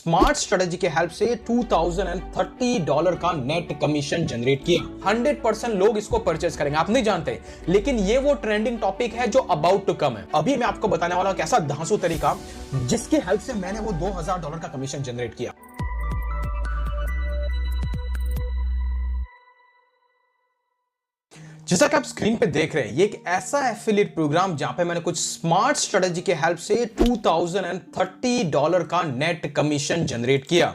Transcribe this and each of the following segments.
Smart strategy के help से $2030 का नेट कमीशन जनरेट किया। 100% लोग इसको परचेज करेंगे, आप नहीं जानते, लेकिन ये वो ट्रेंडिंग टॉपिक है जो अबाउट टू कम है। अभी मैं आपको बताने वाला हूं एक ऐसा धांसू तरीका जिसकी हेल्प से मैंने वो $2000 का कमीशन जनरेट किया। जैसा कि आप स्क्रीन पे देख रहे हैं, ये एक ऐसा एफिलिएट प्रोग्राम जहां पे मैंने कुछ स्मार्ट स्ट्रेटेजी के हेल्प से $2030 का नेट कमीशन जनरेट किया।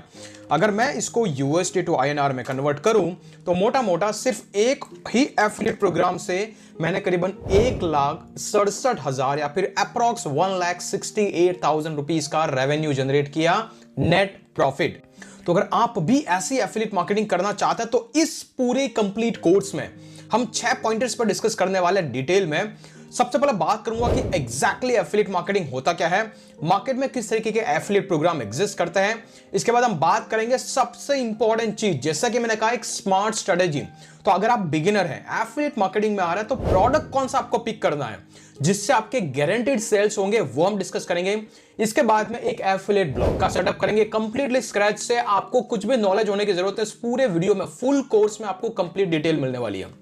अगर मैं इसको यूएसडी टू आईएनआर में कन्वर्ट करूं तो मोटा मोटा सिर्फ एक ही एफिलिएट प्रोग्राम से मैंने करीबन 1,67,000 या फिर अप्रॉक्स 1,68,000 रुपीस का रेवेन्यू जनरेट किया, नेट प्रॉफिट। तो अगर आप भी ऐसी एफिलिएट मार्केटिंग करना चाहते हैं तो इस पूरे कंप्लीट कोर्स में हम 6 पॉइंटर्स पर डिस्कस करने वाले हैं डिटेल में। सबसे पहले बात करूंगा कि एग्जैक्टली एफिलिएट मार्केटिंग होता क्या है, मार्केट में किस तरीके के एफिलिएट प्रोग्राम एग्जिस्ट करते हैं। इसके बाद हम बात करेंगे सबसे इंपॉर्टेंट चीज, जैसा कि मैंने कहा, एक स्मार्ट स्ट्रेटेजी। तो अगर आप बिगिनर हैं, एफिलिएट मार्केटिंग में आ रहे हैं, तो प्रोडक्ट कौन सा आपको पिक करना है जिससे आपके गारंटीड सेल्स होंगे, वो हम डिस्कस करेंगे। इसके बाद में एक एफिलिएट ब्लॉग का सेटअप करेंगे कंप्लीटली स्क्रैच से। आपको कुछ भी नॉलेज होने की जरूरत है, इस पूरे वीडियो में, फुल कोर्स में आपको कंप्लीट डिटेल मिलने वाली है।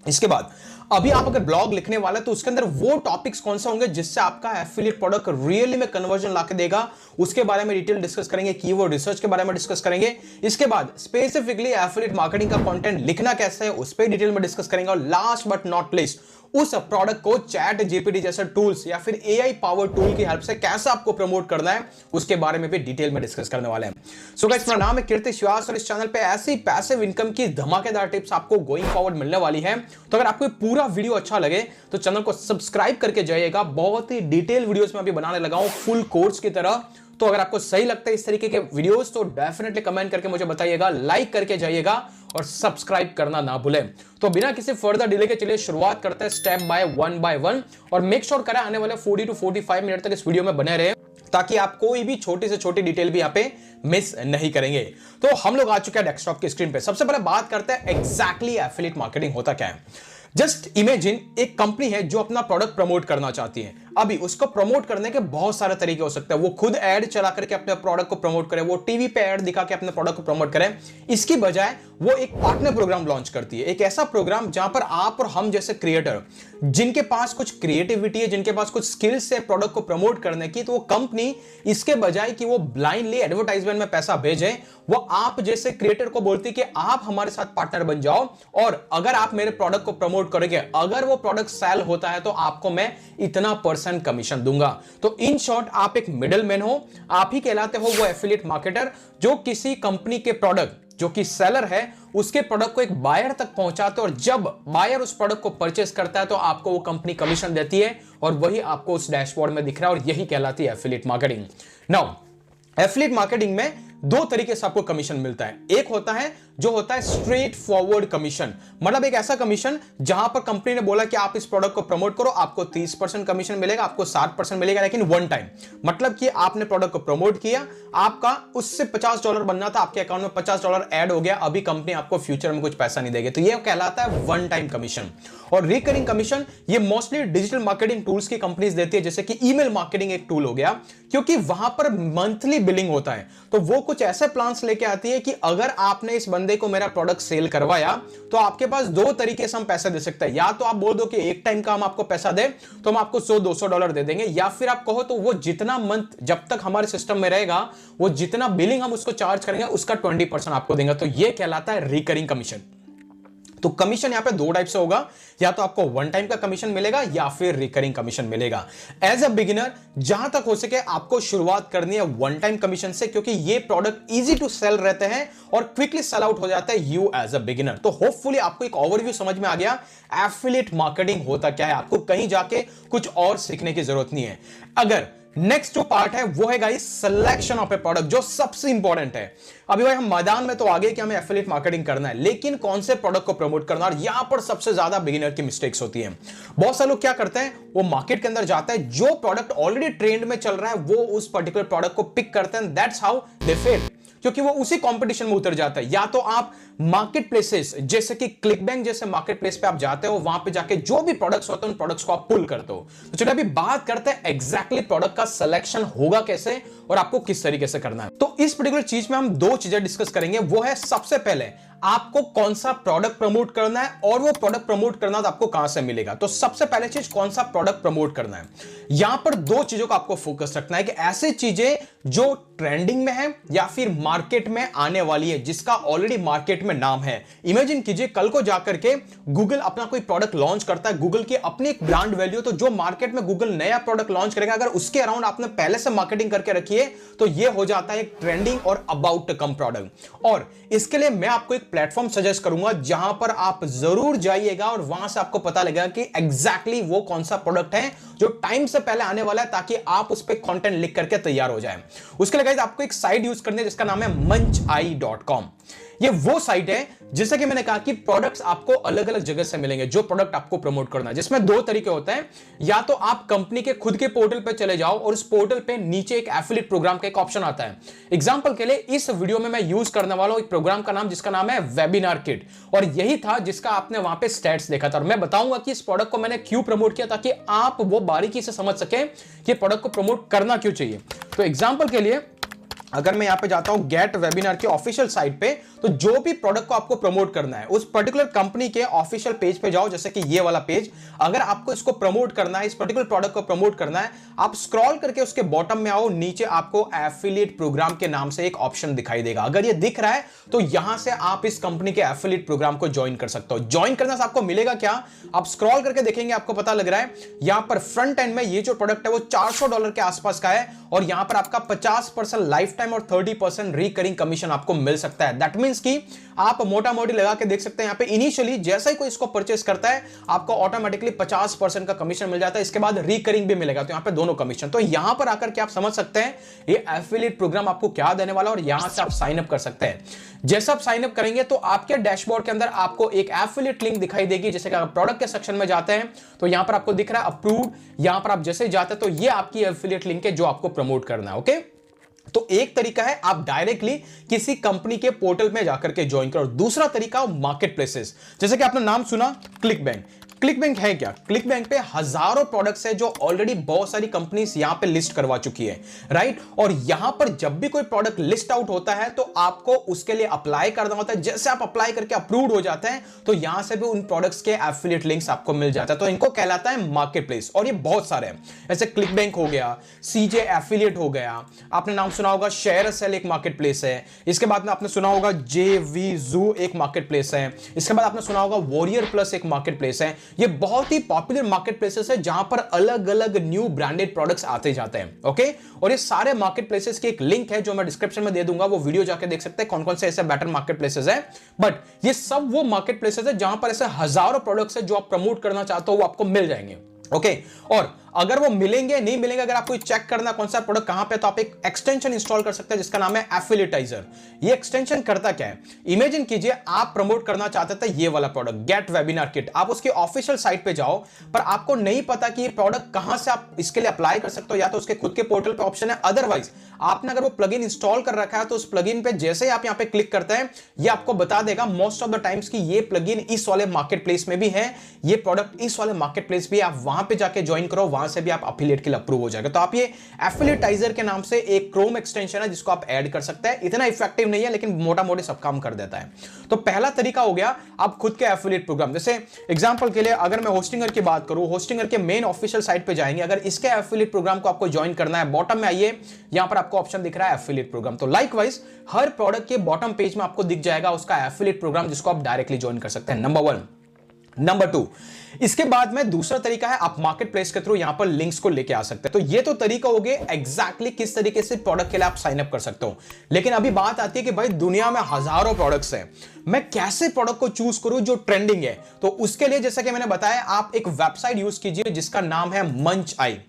इसके बाद अभी आप अगर ब्लॉग लिखने वाले तो उसके अंदर वो टॉपिक्स कौन से होंगे जिससे आपका एफिलिएट प्रोडक्ट रियली में कन्वर्जन लाके देगा, उसके बारे में डिटेल डिस्कस करेंगे। कीवर्ड रिसर्च के बारे में डिस्कस करेंगे। इसके बाद स्पेसिफिकली एफिलिएट मार्केटिंग का कंटेंट लिखना कैसे है उस पर डिटेल में डिस्कस करेंगे। और लास्ट बट नॉट लीस्ट, उस प्रोडक्ट को चैट जीपीटी जैसे टूल्स या फिर एआई पावर टूल की हेल्प से कैसे आपको प्रमोट करना है उसके बारे में भी डिटेल में डिस्कस करने वाले हैं। सो गाइस, मेरा नाम है कीर्ति श्वास और इस चैनल पे ऐसी पैसिव इनकम की धमाकेदार टिप्स आपको गोइंग फॉरवर्ड मिलने वाली है। तो अगर आपको पूरा वीडियो अच्छा लगे तो चैनल को सब्सक्राइब करके जाइएगा। बहुत ही डिटेल वीडियोस में अभी बनाने लगा हूं फुल कोर्स की तरह। तो अगर आपको सही लगता है इस तरीके के वीडियोस तो डेफिनेटली कमेंट करके मुझे बताइएगा, लाइक करके जाइएगा और सब्सक्राइब करना ना भूलें। तो बिना किसी फर्दर डिले के चलिए शुरुआत करते हैं स्टेप बाय वन और मेक श्योर करें आने वाले 40 to 45 मिनट तक इस वीडियो में बने रहे ताकि आप कोई भी छोटी से छोटी डिटेल भी यहाँ पे मिस नहीं करेंगे। तो हम लोग आ चुके हैं डेस्कटॉप की स्क्रीन पे। सबसे पहले बात करते हैं एग्जैक्टली एफिलिएट मार्केटिंग होता क्या है। जस्ट इमेजिन एक कंपनी है जो अपना प्रोडक्ट प्रमोट करना चाहती है। अभी उसको प्रमोट करने के बहुत सारे तरीके हो सकते हैं। वो खुद ऐड चला करके अपने प्रोडक्ट को प्रमोट करे, वो टीवी पे ऐड दिखा के अपने प्रोडक्ट को प्रमोट करे। इसकी बजाय वो एक पार्टनर प्रोग्राम लॉन्च करती है, एक ऐसा प्रोग्राम जहां पर आप और हम जैसे क्रिएटर जिनके पास कुछ क्रिएटिविटी है, जिनके पास कुछ स्किल्स है प्रोडक्ट को प्रमोट करने की, तो वो कंपनी इसके बजाय कि वो ब्लाइंडली एडवर्टाइजमेंट में पैसा भेजे, वो आप जैसे क्रिएटर को बोलती है कि आप हमारे साथ पार्टनर बन जाओ और अगर आप मेरे प्रोडक्ट को प्रमोट करोगे, अगर वो प्रोडक्ट सेल होता है तो आपको मैं इतना % कमीशन दूंगा। तो इन शॉर्ट आप एक मिडल मैन हो, आप ही कहलाते हो वो एफिलिएट मार्केटर जो किसी कंपनी के प्रोडक्ट जो कि सेलर है उसके प्रोडक्ट को एक बायर तक पहुंचाते हैं और जब बायर उस प्रोडक्ट को परचेस करता है तो आपको वो कंपनी कमीशन देती है और वही आपको उस डैशबोर्ड में दिख रहा है और यही कहलाती है affiliate marketing. Now affiliate marketing में दो तरीके से आपको कमीशन मिलता है। एक होता है जो होता है स्ट्रेट फॉरवर्ड कमीशन, मतलब एक ऐसा कमीशन जहां पर कंपनी ने बोला कि आप इस प्रोडक्ट को प्रमोट करो, आपको 30% कमीशन मिलेगा, आपको 60% मिलेगा, लेकिन वन टाइम। मतलब कि आपने प्रोडक्ट को प्रमोट किया, आपका उससे $50 बनना था, आपके अकाउंट में $50 ऐड हो गया, अभी कंपनी आपको फ्यूचर में कुछ पैसा नहीं देगी। तो यह कहलाता है वन टाइम कमीशन। और रिकरिंग कमीशन ये मोस्टली डिजिटल मार्केटिंग टूल्स की कंपनीज देती है, जैसे कि ईमेल मार्केटिंग एक टूल हो गया, क्योंकि वहां पर मंथली बिलिंग होता है। तो वो कुछ ऐसे प्लान्स लेके आती है कि अगर आपने इस बंदे को मेरा प्रोडक्ट सेल करवाया तो आपके पास दो तरीके से हम पैसे दे सकते हैं। या तो आप बोल दो कि एक टाइम का हम आपको पैसा दे तो हम आपको $100-200 दे देंगे, या फिर आप कहो तो वो जितना मंथ जब तक हमारे सिस्टम में रहेगा वो जितना बिलिंग हम उसको चार्ज करेंगे उसका 20% आपको देंगे। तो ये कहलाता है रिकरिंग कमीशन। तो कमीशन यहां पे दो टाइप से होगा, या तो आपको वन टाइम का कमीशन मिलेगा या फिर रिकरिंग कमीशन मिलेगा। एज अ बिगिनर जहां तक हो सके आपको शुरुआत करनी है वन टाइम कमीशन से, क्योंकि ये प्रोडक्ट इजी टू सेल रहते हैं और क्विकली सेल आउट हो जाता है यू एज अ बिगिनर। तो होपफुली आपको एक ओवरव्यू समझ में आ गया एफिलिएट मार्केटिंग होता क्या है, आपको कहीं जाके कुछ और सीखने की जरूरत नहीं है। अगर नेक्स्ट जो पार्ट है वो है guys selection of A product, जो सबसे इंपॉर्टेंट है। अभी भाई हम मैदान में तो आगे कि हमें एफिलिएट मार्केटिंग करना है, लेकिन कौन से प्रोडक्ट को प्रमोट करना, और यहां पर सबसे ज्यादा बिगिनर की मिस्टेक्स होती हैं। बहुत सारे लोग क्या करते हैं, वो मार्केट के अंदर जाता है, जो प्रोडक्ट ऑलरेडी ट्रेंड में चल रहा है वो उस पर्टिकुलर प्रोडक्ट को पिक करते हैं, दैट्स हाउ दे फेल। क्योंकि वो उसी कंपटीशन में उतर जाता है। या तो आप मार्केट प्लेसेस जैसे कि क्लिकबैंक जैसे मार्केट प्लेस पे आप जाते हो, वहां पे जाके जो भी प्रोडक्ट्स होते हैं उन प्रोडक्ट्स को आप पुल करते हो। तो चलिए अभी बात करते हैं एग्जैक्टली प्रोडक्ट का सिलेक्शन होगा कैसे और आपको किस तरीके से करना है। तो इस पर्टिकुलर चीज में हम दो चीजें डिस्कस करेंगे। वो है सबसे पहले आपको कौन सा प्रोडक्ट प्रमोट करना है और वो प्रोडक्ट प्रमोट करना तो आपको कहां से मिलेगा। तो सबसे पहले चीज कौन सा प्रोडक्ट प्रमोट करना है। यहां पर दो चीजों का आपको फोकस रखना है कि ऐसी चीजें जो ट्रेंडिंग में है या फिर मार्केट में आने वाली है, जिसका ऑलरेडी मार्केट में नाम है। इमेजिन कीजिए कल को जाकर के गूगल अपना कोई प्रोडक्ट लॉन्च करता है, गूगल की अपनी एक ब्रांड वैल्यू, तो जो मार्केट में गूगल नया प्रोडक्ट लॉन्च करेगा अगर उसके अराउंड आपने पहले से मार्केटिंग करके रखी है तो यह हो जाता है एक ट्रेंडिंग और अबाउट टू कम प्रोडक्ट। और इसके लिए मैं आपको एक प्लेटफॉर्म सजेस्ट करूंगा जहां पर आप जरूर जाइएगा और वहां से आपको पता लगेगा कि एग्जैक्टली वो कौन सा प्रोडक्ट है जो टाइम से पहले आने वाला है, ताकि आप उस पर कंटेंट लिख करके तैयार हो जाए। उसके लिए गाइस आपको एक साइट यूज करनी है जिसका नाम है munchai.com। ये वो साइट है जैसे कि मैंने कहा कि प्रोडक्ट्स आपको अलग अलग जगह से मिलेंगे जो प्रोडक्ट आपको प्रमोट करना है, जिसमें दो तरीके होते हैं। या तो आप कंपनी के खुद के पोर्टल पे चले जाओ और उस पोर्टल पे नीचे एक एफिलिएट प्रोग्राम का एक ऑप्शन आता है। एग्जांपल के लिए इस वीडियो में मैं यूज करने वाला हूं एक प्रोग्राम का नाम जिसका नाम है वेबिनार किट, और यही था जिसका आपने वहां पे स्टैट्स देखा था। और मैं बताऊंगा कि इस प्रोडक्ट को मैंने क्यों प्रमोट किया ताकि आप वो बारीकी से समझ सके कि प्रोडक्ट को प्रमोट करना क्यों चाहिए। तो एग्जांपल के लिए अगर मैं यहां पे जाता हूं गेट वेबिनार के ऑफिशियल साइट पे, तो जो भी प्रोडक्ट को आपको प्रमोट करना है उस पर्टिकुलर कंपनी के ऑफिशियल पेज पे जाओ, जैसे कि ये वाला पेज। अगर आपको इसको प्रमोट करना है, इस पर्टिकुलर प्रोडक्ट को प्रमोट करना है, आप स्क्रॉल करके उसके बॉटम में आओ, नीचे आपको एफिलिएट प्रोग्राम के नाम से एक ऑप्शन दिखाई देगा। अगर ये दिख रहा है तो यहां से आप इस कंपनी के एफिलिएट प्रोग्राम को ज्वाइन कर सकते हो। ज्वाइन करने से आपको मिलेगा क्या, आप स्क्रॉल करके देखेंगे आपको पता लग रहा है यहां पर फ्रंट एंड में ये जो प्रोडक्ट है वो $400 के आसपास का है, और यहां पर आपका 50% लाइफ टाइम और 30% रिकरिंग कमीशन आपको मिल सकता है। दैट मींस कि आप मोटा मोटी लगा के देख सकते हैं यहां पे इनिशियली जैसे ही कोई इसको परचेस करता है आपको ऑटोमेटिकली 50% का कमीशन मिल जाता है, इसके बाद रिकरिंग भी मिलेगा, तो यहां पे दोनों कमीशन। तो यहां पर आकर के आप समझ सकते हैं ये एफिलिएट प्रोग्राम आपको क्या देने वाला है, और यहां से आप साइन अप कर सकते हैं। जैसे आप साइन अप करेंगे तो आपके डैशबोर्ड के अंदर आपको एक एफिलिएट लिंक दिखाई देगी। जैसे कि आप प्रोडक्ट के सेक्शन में जाते हैं तो यहां पर आपको दिख रहा है अप्रूव्ड, यहां पर आप जैसे जाते हैं तो ये आपकी एफिलिएट लिंक है जो आपको प्रमोट करना है। ओके, तो एक तरीका है आप डायरेक्टली किसी कंपनी के पोर्टल में जाकर के ज्वाइन करो। दूसरा तरीका मार्केट प्लेसेस, जैसे कि आपने नाम सुना क्लिकबैंक। क्लिकबैंक है क्या? क्लिकबैंक पे हजारों प्रोडक्ट्स है जो ऑलरेडी बहुत सारी कंपनीज यहां पे लिस्ट करवा चुकी है, राइट। और यहां पर जब भी कोई प्रोडक्ट लिस्ट आउट होता है तो आपको उसके लिए अप्लाई करना होता है। जैसे आप अप्लाई करके अप्रूव्ड हो जाते हैं तो यहां से भी उन प्रोडक्ट्स के एफिलिएट लिंक्स आपको मिल जाता है। तो इनको कहलाता है मार्केट प्लेस, और ये बहुत सारे हैं। जैसे क्लिकबैंक हो गया, सीजे एफिलिएट हो गया, आपने नाम सुना होगा शेयर सेल एक मार्केट प्लेस है। इसके बाद में आपने सुना होगा जेवीजू एक मार्केट प्लेस है। इसके बाद आपने सुना होगा वॉरियर प्लस एक मार्केट प्लेस है। ये बहुत ही पॉपुलर मार्केट प्लेसेस है जहां पर अलग अलग न्यू ब्रांडेड प्रोडक्ट्स आते जाते हैं। ओके, और ये सारे मार्केट प्लेसेस की एक लिंक है जो मैं डिस्क्रिप्शन में दे दूंगा, वो वीडियो जाके देख सकते हैं कौन कौन से ऐसे बेटर मार्केट प्लेसेस है। बट ये सब वो मार्केट प्लेसेस है जहां पर ऐसे हजारों प्रोडक्ट्स है जो आप प्रमोट करना चाहते हो वो आपको मिल जाएंगे। ओके, और अगर वो मिलेंगे नहीं मिलेंगे, अगर आपको चेक करना कौन सा प्रोडक्ट कहां पे, तो आप एक एक्सटेंशन इंस्टॉल कर सकते हैं जिसका नाम है एफिलिएटाइजर। ये एक्सटेंशन करता क्या है, इमेजिन कीजिए आप प्रमोट करना चाहते थे ये वाला प्रोडक्ट गेट वेबिनार किट, आप उसके ऑफिशियल साइट पे जाओ पर आपको नहीं पता कि ये प्रोडक्ट कहां से आप इसके लिए अप्लाई कर सकते हो, या तो उसके खुद के पोर्टल पे ऑप्शन है, अदरवाइज आपने अगर वो प्लगइन इंस्टॉल कर रखा है तो उस प्लगइन पे जैसे ही आप यहां पे क्लिक करते हैं ये आपको बता देगा मोस्ट ऑफ द टाइम्स कि ये प्लगइन इस वाले मार्केट प्लेस में भी है, ये प्रोडक्ट इस वाले मार्केट प्लेस भी, आप वहां पे जाके ज्वाइन करो, वहां से भी आप एफिलिएट के लिए अप्रूव हो जाएगा। तो आप ये एफिलिएटाइजर के नाम से एक क्रोम एक्सटेंशन है जिसको आप ऐड कर सकते हैं। इतना इफेक्टिव नहीं है लेकिन मोटा मोटी सब काम कर देता है। तो पहला तरीका हो गया आप खुद के एफिलिएट प्रोग्राम। जैसे एग्जांपल के लिए अगर मैं होस्टिंगर की बात करूं, होस्टिंगर के मेन ऑफिशियल साइट पे जाएंगे, अगर इसके एफिलिएट प्रोग्राम को आपको ज्वाइन करना है, बॉटम में आइए, यहां पर आपको ऑप्शन दिख रहा है एफिलिएट प्रोग्राम। तो लाइकवाइज हर प्रोडक्ट के बॉटम पेज में आपको दिख जाएगा उसका एफिलिएट प्रोग्राम जिसको आप डायरेक्टली ज्वाइन कर सकते हैं। नंबर 1। नंबर 2, इसके बाद में दूसरा तरीका है आप मार्केट प्लेस के थ्रू यहां पर लिंक्स को लेके आ सकते हैं। तो ये तो तरीका हो गया एग्जैक्टली किस तरीके से प्रोडक्ट के लिए आप साइन अप कर सकते हो। लेकिन अभी बात आती है कि भाई दुनिया में हजारों प्रोडक्ट्स हैं, मैं कैसे प्रोडक्ट को चूज करूं जो ट्रेंडिंग है। तो उसके लिए जैसा कि मैंने बताया आप एक वेबसाइट यूज कीजिए जिसका नाम है मंचआई।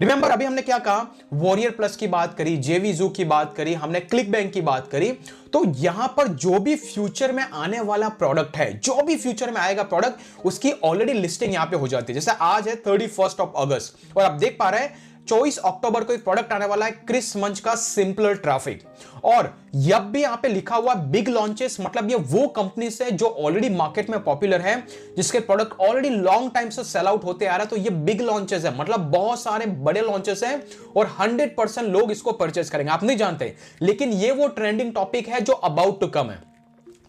रिमेंबर अभी हमने क्या कहा, वॉरियर प्लस की बात करी, जेवीजू की बात करी, हमने क्लिकबैंक की बात करी। तो यहां पर जो भी फ्यूचर में आने वाला प्रोडक्ट है, जो भी फ्यूचर में आएगा प्रोडक्ट, उसकी ऑलरेडी लिस्टिंग यहां पे हो जाती है। जैसे आज है 31 अगस्त और आप देख पा रहे हैं 24 अक्टूबर को एक प्रोडक्ट आने वाला है क्रिस मंच का सिंपलर ट्रैफिक। और जब भी यहां पे लिखा हुआ बिग लॉन्चेस, मतलब ये वो कंपनी है जो ऑलरेडी मार्केट में पॉपुलर है, जिसके प्रोडक्ट ऑलरेडी लॉन्ग टाइम से सेल आउट होते आ रहा है, तो ये बिग लॉन्चेस है, मतलब बहुत सारे बड़े लॉन्चेस हैं और 100% लोग इसको परचेस करेंगे। आप नहीं जानते, लेकिन ये वो ट्रेंडिंग टॉपिक है जो अबाउट टू कम है।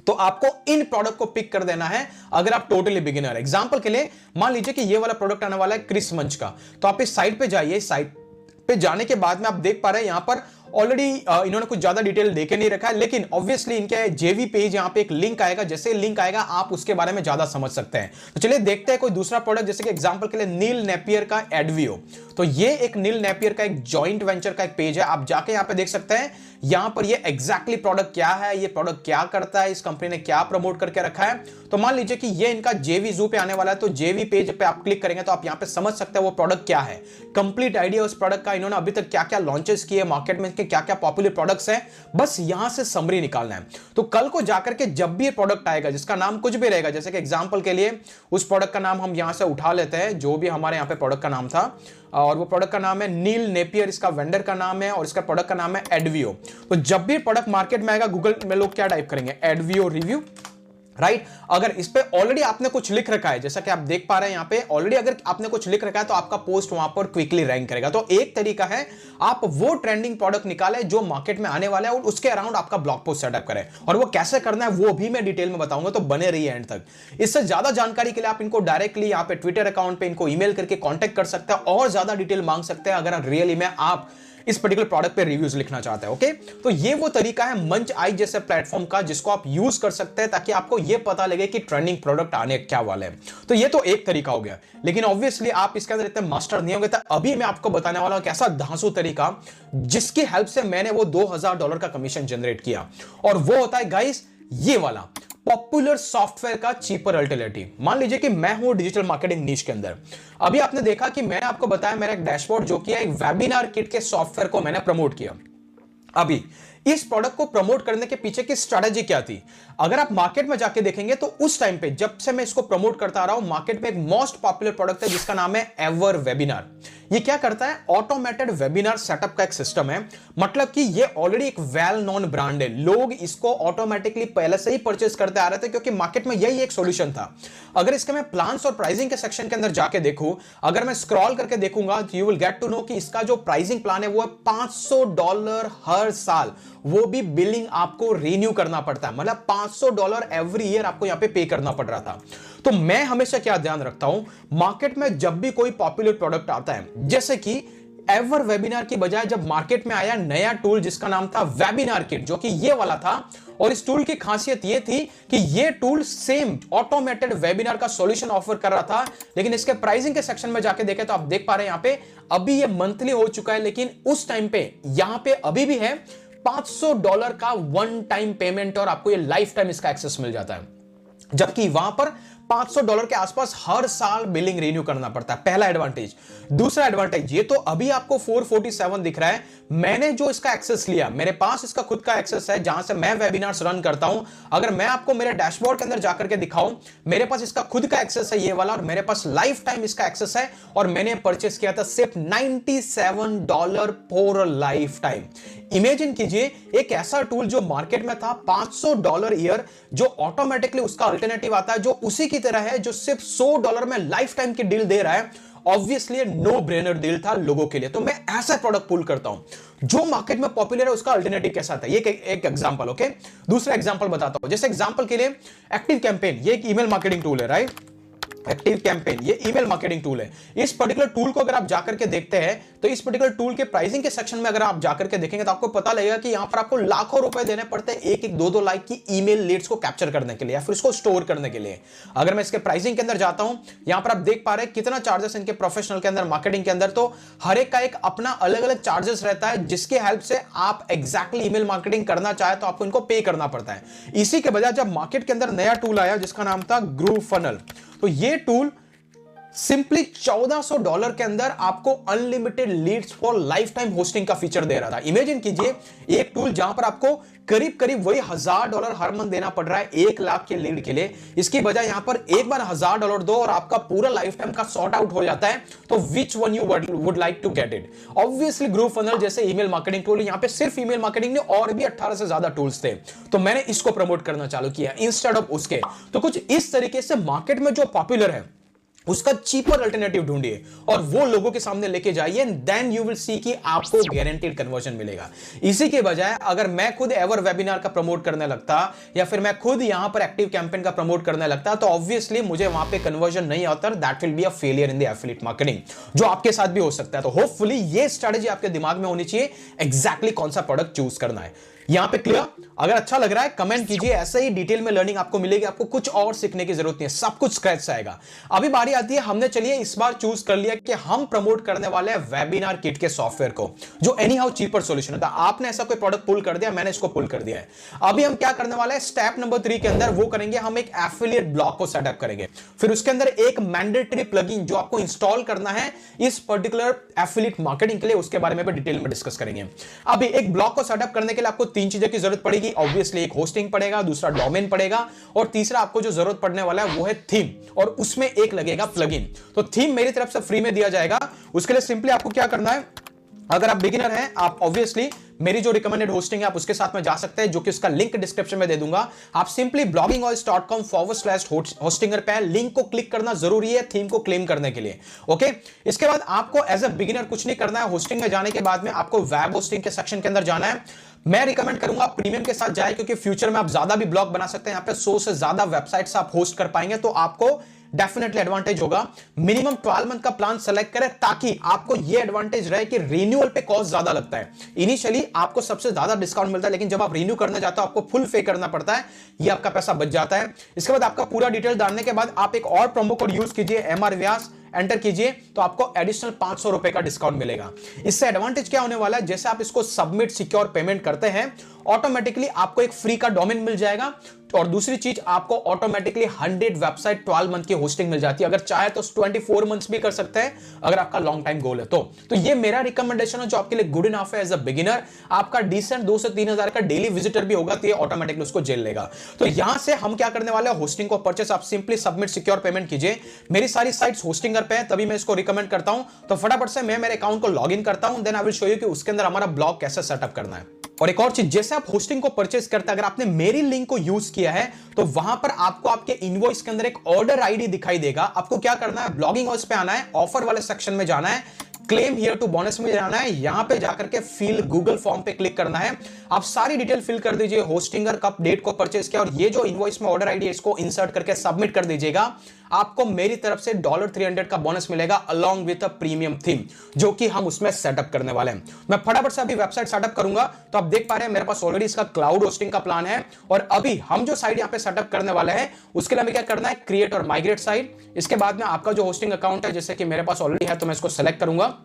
तो आपको इन प्रोडक्ट को पिक कर देना है अगर आप टोटली बिगिनर। एग्जांपल के लिए मान लीजिए कि ये वाला प्रोडक्ट आने वाला है क्रिस मंच का, तो आप इस साइट पे जाइए। साइट पे जाने के बाद में आप देख पा रहे हैं यहां पर ऑलरेडी इन्होंने कुछ ज्यादा डिटेल देके नहीं रखा है, लेकिन ऑब्वियसली इनके जेवी पेज यहां पे एक लिंक आएगा, जैसे लिंक आएगा आप उसके बारे में ज्यादा समझ सकते हैं। तो चलिए देखते हैं कोई दूसरा प्रोडक्ट, जैसे कि एग्जांपल के लिए नील नेपियर का एडवियो। तो ये एक नील नेपियर का एक जॉइंट वेंचर का एक पेज है, आप जाके यहां पे देख सकते हैं। यहां पर ये एग्जैक्टली प्रोडक्ट क्या है, ये प्रोडक्ट क्या करता है, इस कंपनी ने क्या प्रमोट करके रखा है। तो मान लीजिए कि ये इनका जेवी जू पे आने वाला है, तो जेवी पेज पे आप क्लिक करेंगे तो आप यहां पे समझ सकते हैं वो प्रोडक्ट क्या है, कंप्लीट आइडिया उस प्रोडक्ट का, इन्होंने अभी तक क्या क्या लॉन्चेस किए मार्केट में, क्या क्या पॉपुलर प्रोडक्ट्स हैं, बस यहां से समरी निकालना है। तो कल को जाकर के जब भी ये प्रोडक्ट आएगा जिसका नाम कुछ भी रहेगा, जैसे कि एग्जांपल के लिए उस प्रोडक्ट का नाम हम यहां से उठा लेते हैं, जो भी हमारे यहां पे प्रोडक्ट का नाम था, और वो प्रोडक्ट का नाम है नील नेपियर, इसका वेंडर का नाम है और इसका प्रोडक्ट का नाम है एडवियो। तो जब भी प्रोडक्ट मार्केट में आएगा, गूगल में लोग क्या टाइप करेंगे, एडवियो रिव्यू, राइट। अगर इस पे ऑलरेडी आपने कुछ लिख रखा है, जैसा कि आप देख पा रहे हैं यहां पे ऑलरेडी अगर आपने कुछ लिख रखा है तो आपका पोस्ट वहां पर क्विकली रैंक करेगा। तो एक तरीका है आप वो ट्रेंडिंग प्रोडक्ट निकालें जो मार्केट में आने वाला है और उसके अराउंड आपका ब्लॉग पोस्ट सेटअप करें, और वो कैसे करना है वो भी मैं डिटेल में बताऊंगा, तो बने रहिए एंड तक। इससे ज्यादा जानकारी के लिए आप इनको डायरेक्टली यहां पे ट्विटर अकाउंट पे इनको ईमेल करके कांटेक्ट कर सकते हैं और ज्यादा डिटेल मांग सकते हैं अगर रियली में आप इस पर्टिकुलर प्रोडक्ट पे रिव्यूज लिखना चाहते हैं। ओके, तो ये वो तरीका है मंच आई जैसे प्लेटफॉर्म का जिसको आप यूज कर सकते हैं ताकि आपको ये पता लगे कि ट्रेंडिंग प्रोडक्ट आने क्या वाले हैं। तो ये तो एक तरीका हो गया, लेकिन ऑब्वियसली आप इसके अंदर इतने मास्टर नहीं होंगे, तो अभी मैं आपको बताने वाला हूं कैसा धांसू तरीका जिसकी हेल्प से मैंने वो $2000 का कमीशन जनरेट किया, और वो होता है गाइस ये वाला पॉपुलर सॉफ्टवेयर का चीपर अल्टरनेटिव। मान लीजिए कि मैं हूं डिजिटल मार्केटिंग नीश के अंदर। अभी आपने देखा कि मैंने आपको बताया मेरा एक डैशबोर्ड जो कि एक वेबिनार किट के सॉफ्टवेयर को मैंने प्रमोट किया। अभी इस प्रोडक्ट को प्रमोट करने के पीछे की स्ट्रेटेजी क्या थी, अगर आप मार्केट में जाके देखेंगे तो उस टाइम पे जब से मैं इसको प्रमोट करता आ रहा हूं, मार्केट में एक मोस्ट पॉपुलर प्रोडक्ट है जिसका नाम है एवर वेबिनार। ये क्या करता है, ऑटोमेटेड वेबिनार सेटअप का एक सिस्टम है, मतलब कि ये ऑलरेडी एक वेल नोन ब्रांड है, लोग इसको ऑटोमेटिकली पहले से ही परचेस करते आ रहे थे क्योंकि मार्केट में यही एक सॉल्यूशन था। अगर इसके मैं प्लान्स और प्राइसिंग के सेक्शन के अंदर जाके देखूं, अगर मैं स्क्रॉल करके देखूंगा तो you will get to know कि इसका जो प्राइसिंग प्लान है वो है $500 हर साल, वो भी बिलिंग आपको रिन्यू करना पड़ता है, मतलब $500 एवरी ईयर आपको यहां पे पे करना पड़ रहा था। तो मैं हमेशा क्या ध्यान रखता हूं, मार्केट में जब भी कोई पॉपुलर प्रोडक्ट आता है, जैसे कि एवर वेबिनार की बजाय जब मार्केट में आया नया टूल जिसका नाम था वेबिनार किट, जो कि ये वाला था, और इस टूल की खासियत ये थी कि ये टूल सेम ऑटोमेटेड वेबिनार का सॉल्यूशन ऑफर कर रहा था, लेकिन इसके प्राइसिंग के सेक्शन में जाके देखें तो आप देख पा रहे हैं यहां पे अभी ये मंथली हो चुका है, लेकिन उस टाइम पे यहां पे अभी भी है $500 का वन टाइम पेमेंट और आपको ये लाइफ टाइम इसका एक्सेस मिल जाता है, जबकि वहां पर $500 के आसपास हर साल बिलिंग रिन्यू करना पड़ता है। पहला एडवांटेज। दूसरा एडवांटेज, ये तो अभी आपको 447 दिख रहा है, मैंने जो इसका एक्सेस लिया, मेरे पास इसका खुद का एक्सेस है जहां से मैं वेबिनार्स रन करता हूं। अगर मैं आपको मेरे डैशबोर्ड के अंदर जाकर के दिखाऊं, मेरे पास इसका खुद का एक्सेस है ये वाला, और मेरे पास लाइफ टाइम इसका एक्सेस है, और मैंने परचेस किया था सिर्फ $97 फॉर लाइफ टाइम। इमेजिन कीजिए एक ऐसा टूल जो मार्केट में था $500 ईयर, जो ऑटोमेटिकली उसका अल्टरनेटिव आता है जो उसी की तरह है, जो सिर्फ $100 में लाइफ टाइम की डील दे रहा है। ऑब्वियसली नो ब्रेनर डील था लोगों के लिए, तो मैं ऐसा प्रोडक्ट पुल करता हूं जो मार्केट में पॉपुलर है, उसका अल्टरनेटिव कैसा था। ये एक एग्जांपल। ओके, दूसरा एग्जांपल बताता हूं। जैसे एग्जांपल के लिए एक्टिव कैंपेन, ये एक ईमेल मार्केटिंग टूल है, राइट। एक्टिव कैंपेन ये ईमेल मार्केटिंग टूल है। इस पर्टिकुलर टूल को अगर आप जाकर के देखते हैं तो इस पर्टिकुलर टूल के प्राइसिंग के सेक्शन में अगर आप जाकर के देखेंगे तो आपको पता लगेगा कि यहां पर आपको लाखों रुपए देने पड़ते हैं एक 2 लाख की ईमेल लीड्स को कैप्चर करने के लिए या फिर इसको स्टोर करने के लिए। अगर मैं इसके प्राइसिंग के अंदर जाता हूं, यहां पर आप देख पा रहे हैं कितना चार्जेस इनके प्रोफेशनल के अंदर, मार्केटिंग के अंदर, तो हर एक का एक अपना अलग अलग चार्जेस रहता है, जिसके हेल्प से आप एग्जैक्टली ईमेल मार्केटिंग करना चाहे तो आपको इनको पे करना पड़ता है। इसी के बजाय जब मार्केट के अंदर नया टूल आया जिसका नाम था ग्रूव फनल, तो ये टूल सिंपली $1400 के अंदर आपको unlimited leads for lifetime hosting का फीचर दे रहा था। इमेजिन कीजिए एक टूल जहां पर आपको करीब करीब वही $1000 हर मंथ देना पड़ रहा है 1 लाख के लीड के लिए, इसकी बजाय यहां पर एक बार $1000 दो और आपका पूरा लाइफ टाइम का सॉर्ट आउट हो जाता है। तो which one you would like to get it? Obviously GrooveFunnel जैसे ईमेल मार्केटिंग टूल, यहां पे सिर्फ ईमेल मार्केटिंग ने और भी 18 से ज्यादा टूल्स थे, तो मैंने इसको प्रमोट करना चालू किया इंस्टेड ऑफ उसके। तो कुछ इस तरीके से मार्केट में जो पॉपुलर है उसका चीपर अल्टरनेटिव ढूंढिए और वो लोगों के सामने लेके जाइए, देन यू विल सी कि आपको गारंटीड कन्वर्जन मिलेगा। इसी के बजाय अगर मैं खुद एवर वेबिनार का प्रमोट करने लगता या फिर मैं खुद यहां पर एक्टिव कैंपेन का प्रमोट करने लगता तो ऑब्वियसली मुझे वहां पे कन्वर्जन नहीं होता, that will be a failure in the affiliate marketing, जो आपके साथ भी हो सकता है। तो होपफुली ये स्ट्रेटजी आपके दिमाग में होनी चाहिए, एग्जैक्टली कौन सा प्रोडक्ट चूज करना है। यहां पे क्लियर? अगर अच्छा लग रहा है कमेंट कीजिए, ऐसे ही डिटेल में लर्निंग आपको मिलेगी, आपको कुछ और सीखने की जरूरत नहीं है, सब कुछ स्क्रैच से आएगा। अभी बारी आती है, हमने चलिए इस बार चूज कर लिया कि हम प्रमोट करने वाले हैं वेबिनार किट के सॉफ्टवेयर को, जो एनी हाउ चीपर सॉल्यूशन होता है। आपने ऐसा कोई प्रोडक्ट पुल कर दिया, मैंने इसको पुल कर दिया है। अभी हम क्या करने वाले हैं, स्टेप नंबर 3 के अंदर वो करेंगे, हम एक एफिलिएट ब्लॉक को सेटअप करेंगे, फिर उसके अंदर एक मैंडेटरी प्लगइन जो आपको इंस्टॉल करना है इस पर्टिकुलर एफिलिएट मार्केटिंग के लिए, उसके बारे में भी डिटेल में डिस्कस करेंगे। अभी एक ब्लॉक को सेटअप करने के लिए आपको 3 चीजों की जरूरत पड़ेगी। ऑब्वियसली एक होस्टिंग पड़ेगा, दूसरा डोमेन पड़ेगा और तीसरा आपको जो जरूरत पड़ने वाला है वो है थीम, और उसमें एक लगेगा प्लगइन। तो थीम मेरी तरफ से फ्री में दिया जाएगा। उसके लिए सिंपली आपको क्या करना है, अगर आप बिगिनर हैं, आप ऑब्वियसली मेरी जो रिकमेंडेड होस्टिंग है आप उसके साथ में जा सकते हैं, जो कि उसका लिंक डिस्क्रिप्शन में दे दूंगा। आप सिंपली bloggingvoice.com/hostinger पे लिंक को क्लिक करना जरूरी है थीम को क्लेम करने के लिए। ओके, इसके बाद आपको एज अ बिगिनर कुछ नहीं करना है। होस्टिंग में जाने के बाद में आपको वेब होस्टिंग के सेक्शन के अंदर जाना है। मैं रिकमेंड करूंगा प्रीमियम के साथ जाए, क्योंकि फ्यूचर में आप ज्यादा भी ब्लॉग बना सकते हैं। यहां पे 100 से ज्यादा वेबसाइट्स आप होस्ट कर पाएंगे, तो आपको डेफिनेटली एडवांटेज होगा। मिनिमम 12 मंथ का प्लान सेलेक्ट करें, ताकि आपको यह एडवांटेज रहे कि रिन्यूअल पे कॉस्ट ज्यादा लगता है। इनिशियली आपको सबसे ज्यादा डिस्काउंट मिलता है, लेकिन जब आप रिन्यू करने जाते हो आपको फुल पे करना पड़ता है, यह आपका पैसा बच जाता है। इसके बाद आपका पूरा डिटेल डालने के बाद आप एक और प्रोमो कोड यूज कीजिए, MR व्यास, एंटर कीजिए, तो आपको एडिशनल ₹500 का डिस्काउंट मिलेगा। इससे एडवांटेज क्या होने वाला है, जैसे आप इसको सबमिट सिक्योर पेमेंट करते हैं, ऑटोमेटिकली आपको एक फ्री का डोमेन मिल जाएगा, और दूसरी चीज आपको ऑटोमेटिकली 100 वेबसाइट 12 मंथ की होस्टिंग मिल जाती है। अगर चाहे तो 24 मंथ्स भी कर सकते हैं, अगर आपका लॉन्ग टाइम गोल है तो ये मेरा रिकमेंडेशन है, जो आपके लिए गुड इनफ है एज अ बिगिनर। आपका डिसेंट 2 से 3 हजार का डेली विजिटर भी होगा, तो ये ऑटोमेटिकली उसको झेल लेगा। तो यहां से हम क्या करने वाले हैं, होस्टिंग को परचेस आप सिंपली सबमिट सिक्योर पेमेंट कीजिए। मेरी सारी साइट्स होस्टिंगर पे है, तभी मैं इसको रिकमेंड करता हूं। तो फटाफट से मैं मेरे अकाउंट को लॉग इन करता हूं, then I will show you कि उसके अंदर हमारा ब्लॉग कैसे सेटअप करना है। और एक और चीज, जैसे आप होस्टिंग को परचेस करते हैं, अगर आपने मेरी लिंक को यूज किया है तो वहां पर आपको आपके इनवॉइस के अंदर एक ऑर्डर आईडी दिखाई देगा। आपको क्या करना है, ब्लॉगिंग हाउस पे आना है, ऑफर वाले सेक्शन में जाना है, क्लेम हियर टू बोनस में जाना है, यहां पे जाकर के फिल गूगल फॉर्म पे क्लिक करना है। आप सारी डिटेल फिल कर दीजिए, होस्टिंगर कब डेट को परचेस किया, और ये जो इनवॉइस में ऑर्डर आईडी है इसको इंसर्ट करके सबमिट कर दीजिएगा। आपको मेरी तरफ से $300 का बोनस मिलेगा along with a premium theme, जो कि हम उसमें सेटअप करने वाले हैं। मैं फटाफट से अभी वेबसाइट सेटअप करूंगा। तो आप देख पा रहे हैं मेरे पास ऑलरेडी इसका क्लाउड होस्टिंग का प्लान है, और अभी हम जो साइट यहां पे सेटअप करने वाले हैं उसके लिए हमें क्या करना है, क्रिएट और माइग्रेट साइट। इसके बाद में आपका जो होस्टिंग अकाउंट है, जैसे कि मेरे पास ऑलरेडी है, तो मैं इसको सेलेक्ट करूंगा।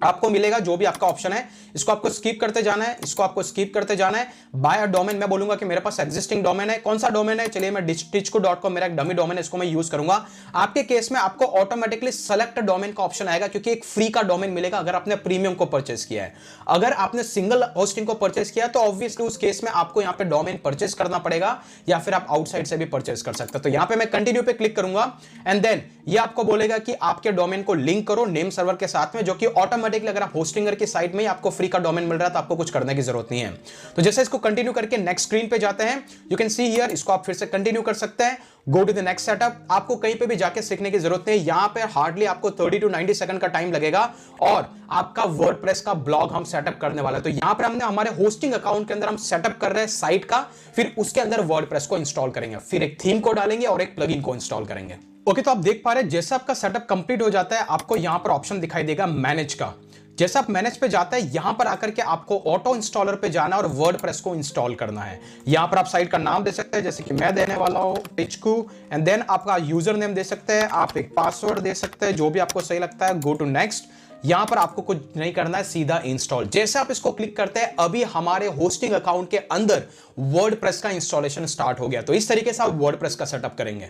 आपको मिलेगा जो भी आपका ऑप्शन है, इसको आपको स्किप करते जाना है, इसको आपको स्किप करते जाना है। बाय अ डोमेन, मैं बोलूंगा कि मेरे पास एग्जिस्टिंग डोमेन है। कौन सा डोमेन है, चलिए मैं टिचको.com मेरा एक डमी डोमेन है, इसको मैं यूज करूंगा। आपके केस में आपको ऑटोमेटिकली सेलेक्ट डोमेन का ऑप्शन आएगा, क्योंकि एक फ्री का डोमेन मिलेगा अगर आपने प्रीमियम को परचेस किया है। अगर आपने सिंगल होस्टिंग को परचेस किया है तो ऑब्वियसली उस केस में आपको यहां पे डोमेन परचेस करना पड़ेगा, या फिर आप आउटसाइड से भी परचेस कर सकते हैं। तो यहां पे मैं कंटिन्यू पे क्लिक करूंगा, एंड देन ये आपको बोलेगा कि आपके डोमेन को लिंक करो नेम सर्वर के साथ में, जो कि ऑटोमेटिकली अगर आप होस्टिंग की साइट में ही आपको फ्री का डोमेन मिल रहा है तो आपको कुछ करने की जरूरत नहीं है। तो जैसे इसको कंटिन्यू करके नेक्स्ट स्क्रीन पे जाते हैं, यू कैन सी हियर, इसको आप फिर से कंटिन्यू कर सकते हैं। Go to the next setup. आपको कहीं पे भी जाके सीखने की जरूरत नहीं है, यहां पे हार्डली आपको 30 to 90 सेकंड का टाइम लगेगा, और आपका वर्डप्रेस का ब्लॉग हम सेटअप करने वाला है। तो यहां पर हमने हमारे होस्टिंग अकाउंट के अंदर हम सेटअप कर रहे हैं साइट का, फिर उसके अंदर वर्डप्रेस को इंस्टॉल करेंगे, फिर एक थीम को डालेंगे और एक प्लगइन को इंस्टॉल करेंगे। ओके, तो आप देख पा रहे हैं जैसे आपका सेटअप कंप्लीट हो जाता है, आपको यहां पर ऑप्शन दिखाई देगा मैनेज का। जैसे आप मैनेज पे जाते हैं, यहां पर आकर के आपको ऑटो इंस्टॉलर पे जाना और वर्डप्रेस को इंस्टॉल करना है। यहां पर आप साइट का नाम दे सकते हैं, जैसे कि मैं देने वाला हूं टिचकू, एंड देन आपका यूजर नेम दे सकते हैं, आप एक पासवर्ड दे सकते हैं, जो भी आपको सही लगता है। Go to next. यहां पर आपको कुछ नहीं करना है, सीधा इंस्टॉल। जैसे आप इसको क्लिक करते हैं, अभी हमारे होस्टिंग अकाउंट के अंदर वर्डप्रेस का इंस्टॉलेशन स्टार्ट हो गया। तो इस तरीके से आप वर्डप्रेस का सेटअप करेंगे।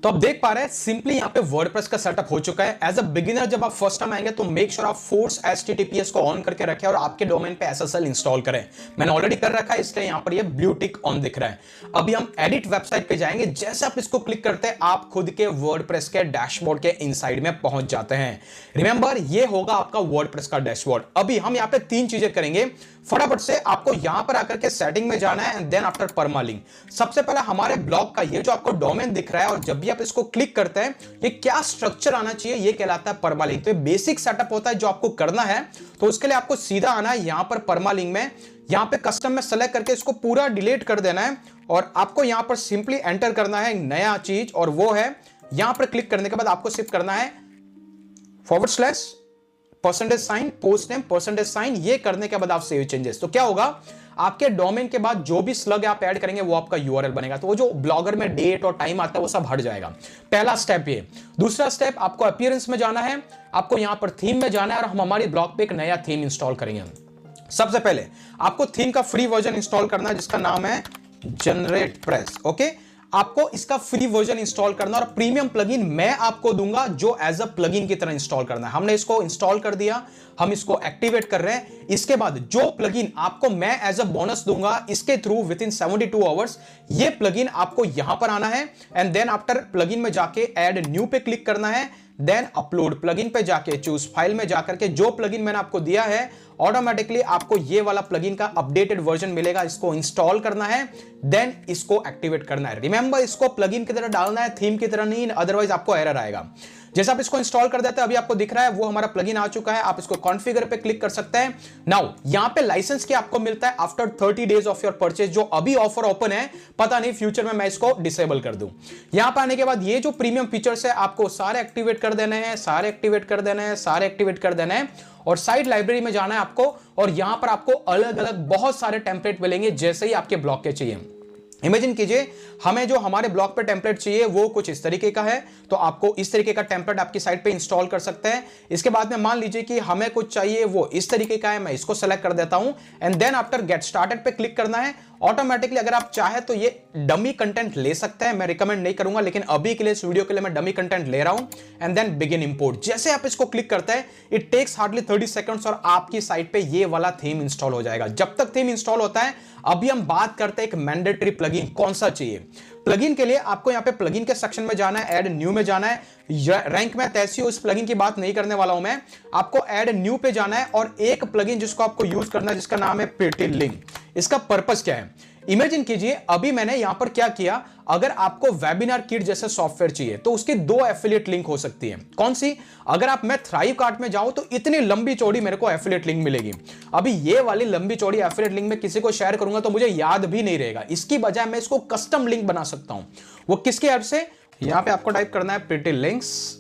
तो आप देख पा रहे हैं सिंपली यहाँ पे वर्डप्रेस का सेटअप हो चुका है। एज अ बिगिनर जब आप फर्स्ट टाइम आएंगे तो मेक श्योर आप फोर्स HTTPS को ऑन करके रखें और आपके डोमेन पे SSL इंस्टॉल करें। मैंने ऑलरेडी कर रखा है इसलिए यहाँ पर ये ब्लू टिक ऑन दिख रहा है। अभी हम एडिट वेबसाइट पे जाएंगे। जैसे आप इसको क्लिक करते हैं आप खुद के वर्डप्रेस के डैशबोर्ड के इनसाइड में पहुंच जाते हैं। रिमेंबर ये होगा आपका वर्डप्रेस का डैशबोर्ड। अभी हम यहाँ पे 3 चीजें करेंगे फटाफट से। आपको यहां पर आकर के सेटिंग में जाना है एंड देन आफ्टर परमालिंक। सबसे पहले हमारे ब्लॉग का ये जो आपको डोमेन दिख रहा है और जब भी आप इसको क्लिक करते हैं ये क्या स्ट्रक्चर आना चाहिए, ये कहलाता है परमालिंक। तो ये बेसिक सेटअप होता है जो आपको करना है। तो उसके लिए आपको सीधा आना है यहां पर परमालिंक में, यहां पे कस्टम में सेलेक्ट करके इसको पूरा डिलीट कर देना है और आपको यहां पर सिंपली एंटर करना है एक नया चीज और वो है यहां पर क्लिक करने के बाद आपको सिर्फ करना है / %, पोस्ट नेम %। ये करने के बाद आप सेव चेंजेस। तो क्या होगा आपके डोमेन के बाद जो भी स्लग आप ऐड करेंगे वो आपका URL बनेगा। तो वो जो ब्लॉगर में डेट और टाइम आता है वो सब हट जाएगा। पहला स्टेप ये। दूसरा स्टेप आपको अपीयरेंस में जाना है, आपको यहां पर थीम में जाना है और हम हमारी ब्लॉग पे एक नया थीम इंस्टॉल करेंगे। सबसे पहले आपको थीम का फ्री वर्जन इंस्टॉल करना है जिसका नाम है जनरेटप्रेस। ओके, आपको इसका फ्री वर्जन इंस्टॉल करना और प्रीमियम प्लगइन मैं आपको दूंगा जो एज अ प्लगइन की तरह इंस्टॉल करना है। हमने इसको इंस्टॉल कर दिया, हम इसको एक्टिवेट कर रहे हैं। इसके बाद जो प्लगइन आपको मैं एज अ बोनस दूंगा इसके थ्रू विद इन 72 आवर्स, ये प्लगइन आपको यहां पर आना है एंड देन आफ्टर प्लगइन में जाके ऐड न्यू पे क्लिक करना है, देन अपलोड प्लगइन पे जाके चूज फाइल में जाकर के जो प्लगइन मैंने आपको दिया है ऑटोमेटिकली आपको ये वाला प्लगइन का अपडेटेड वर्जन मिलेगा। इसको इंस्टॉल करना है देन इसको एक्टिवेट करना है। रिमेंबर इसको प्लगइन की तरह डालना है, थीम की तरह नहीं, अदरवाइज आपको एरर आएगा। जैसे आप इसको इंस्टॉल कर देते हैं अभी आपको दिख रहा है वो हमारा प्लगइन आ चुका है। आप इसको कॉन्फ़िगर पे क्लिक कर सकते हैं। नाउ यहां पे लाइसेंस क्या आपको मिलता है after 30 days of your purchase. जो अभी ऑफर ओपन है पता नहीं फ्यूचर में मैं इसको डिसेबल कर दूं। यहां पर आने के बाद ये जो प्रीमियम फीचर्स है आपको सारे एक्टिवेट कर देने हैं, सारे एक्टिवेट कर देने हैं, सारे एक्टिवेट कर देने हैं और साइट लाइब्रेरी में जाना है आपको और यहां पर आपको अलग अलग बहुत सारे टेम्पलेट मिलेंगे जैसे ही आपके ब्लॉग के चाहिए। इमेजिन कीजिए हमें जो हमारे ब्लॉग पे टेम्पलेट चाहिए वो कुछ इस तरीके का है, तो आपको इस तरीके का टेम्पलेट आपकी साइट पे इंस्टॉल कर सकते हैं। इसके बाद में मान लीजिए कि हमें कुछ चाहिए वो इस तरीके का है, मैं इसको सेलेक्ट कर देता हूं and then after get started पे क्लिक करना है। ऑटोमेटिकली अगर आप चाहे तो ये डमी कंटेंट ले सकते हैं, मैं रिकमेंड नहीं करूंगा लेकिन अभी के लिए इस वीडियो के लिए मैं डमी कंटेंट ले रहा हूं एंड देन बिगिन इंपोर्ट। जैसे आप इसको क्लिक करते हैं इट टेक्स हार्डली 30 सेकंड्स और आपकी साइट पे ये वाला थीम इंस्टॉल हो जाएगा। जब तक थीम इंस्टॉल होता है अभी हम बात करते हैं एक मैंडेटरी प्लगइन कौन सा चाहिए। प्लगइन के लिए आपको यहां पे प्लगइन के सेक्शन में जाना है, ऐड न्यू में जाना है। रैंक में तैसी हो इस प्लगइन की बात नहीं करने वाला हूं मैं, आपको ऐड न्यू पे जाना है और एक प्लगइन जिसको आपको यूज करना है जिसका नाम है प्रिटी लिंक। इसका पर्पस क्या है इमेजिन कीजिए अभी मैंने यहां पर क्या किया, अगर आपको वेबिनार किट जैसे सॉफ्टवेयर चाहिए तो उसकी 2 एफिलिएट लिंक हो सकती है। कौन सी? अगर आप मैं थ्राइव कार्ट में जाऊं तो इतनी लंबी चौड़ी मेरे को एफिलिएट लिंक मिलेगी। अभी ये वाली लंबी चौड़ी एफिलिएट लिंक में किसी को शेयर करूंगा तो मुझे याद भी नहीं रहेगा। इसकी बजाय मैं इसको कस्टम लिंक बना सकता हूं। वो किसके हेल्प से? यहां पे आपको टाइप करना है प्रिटी लिंक्स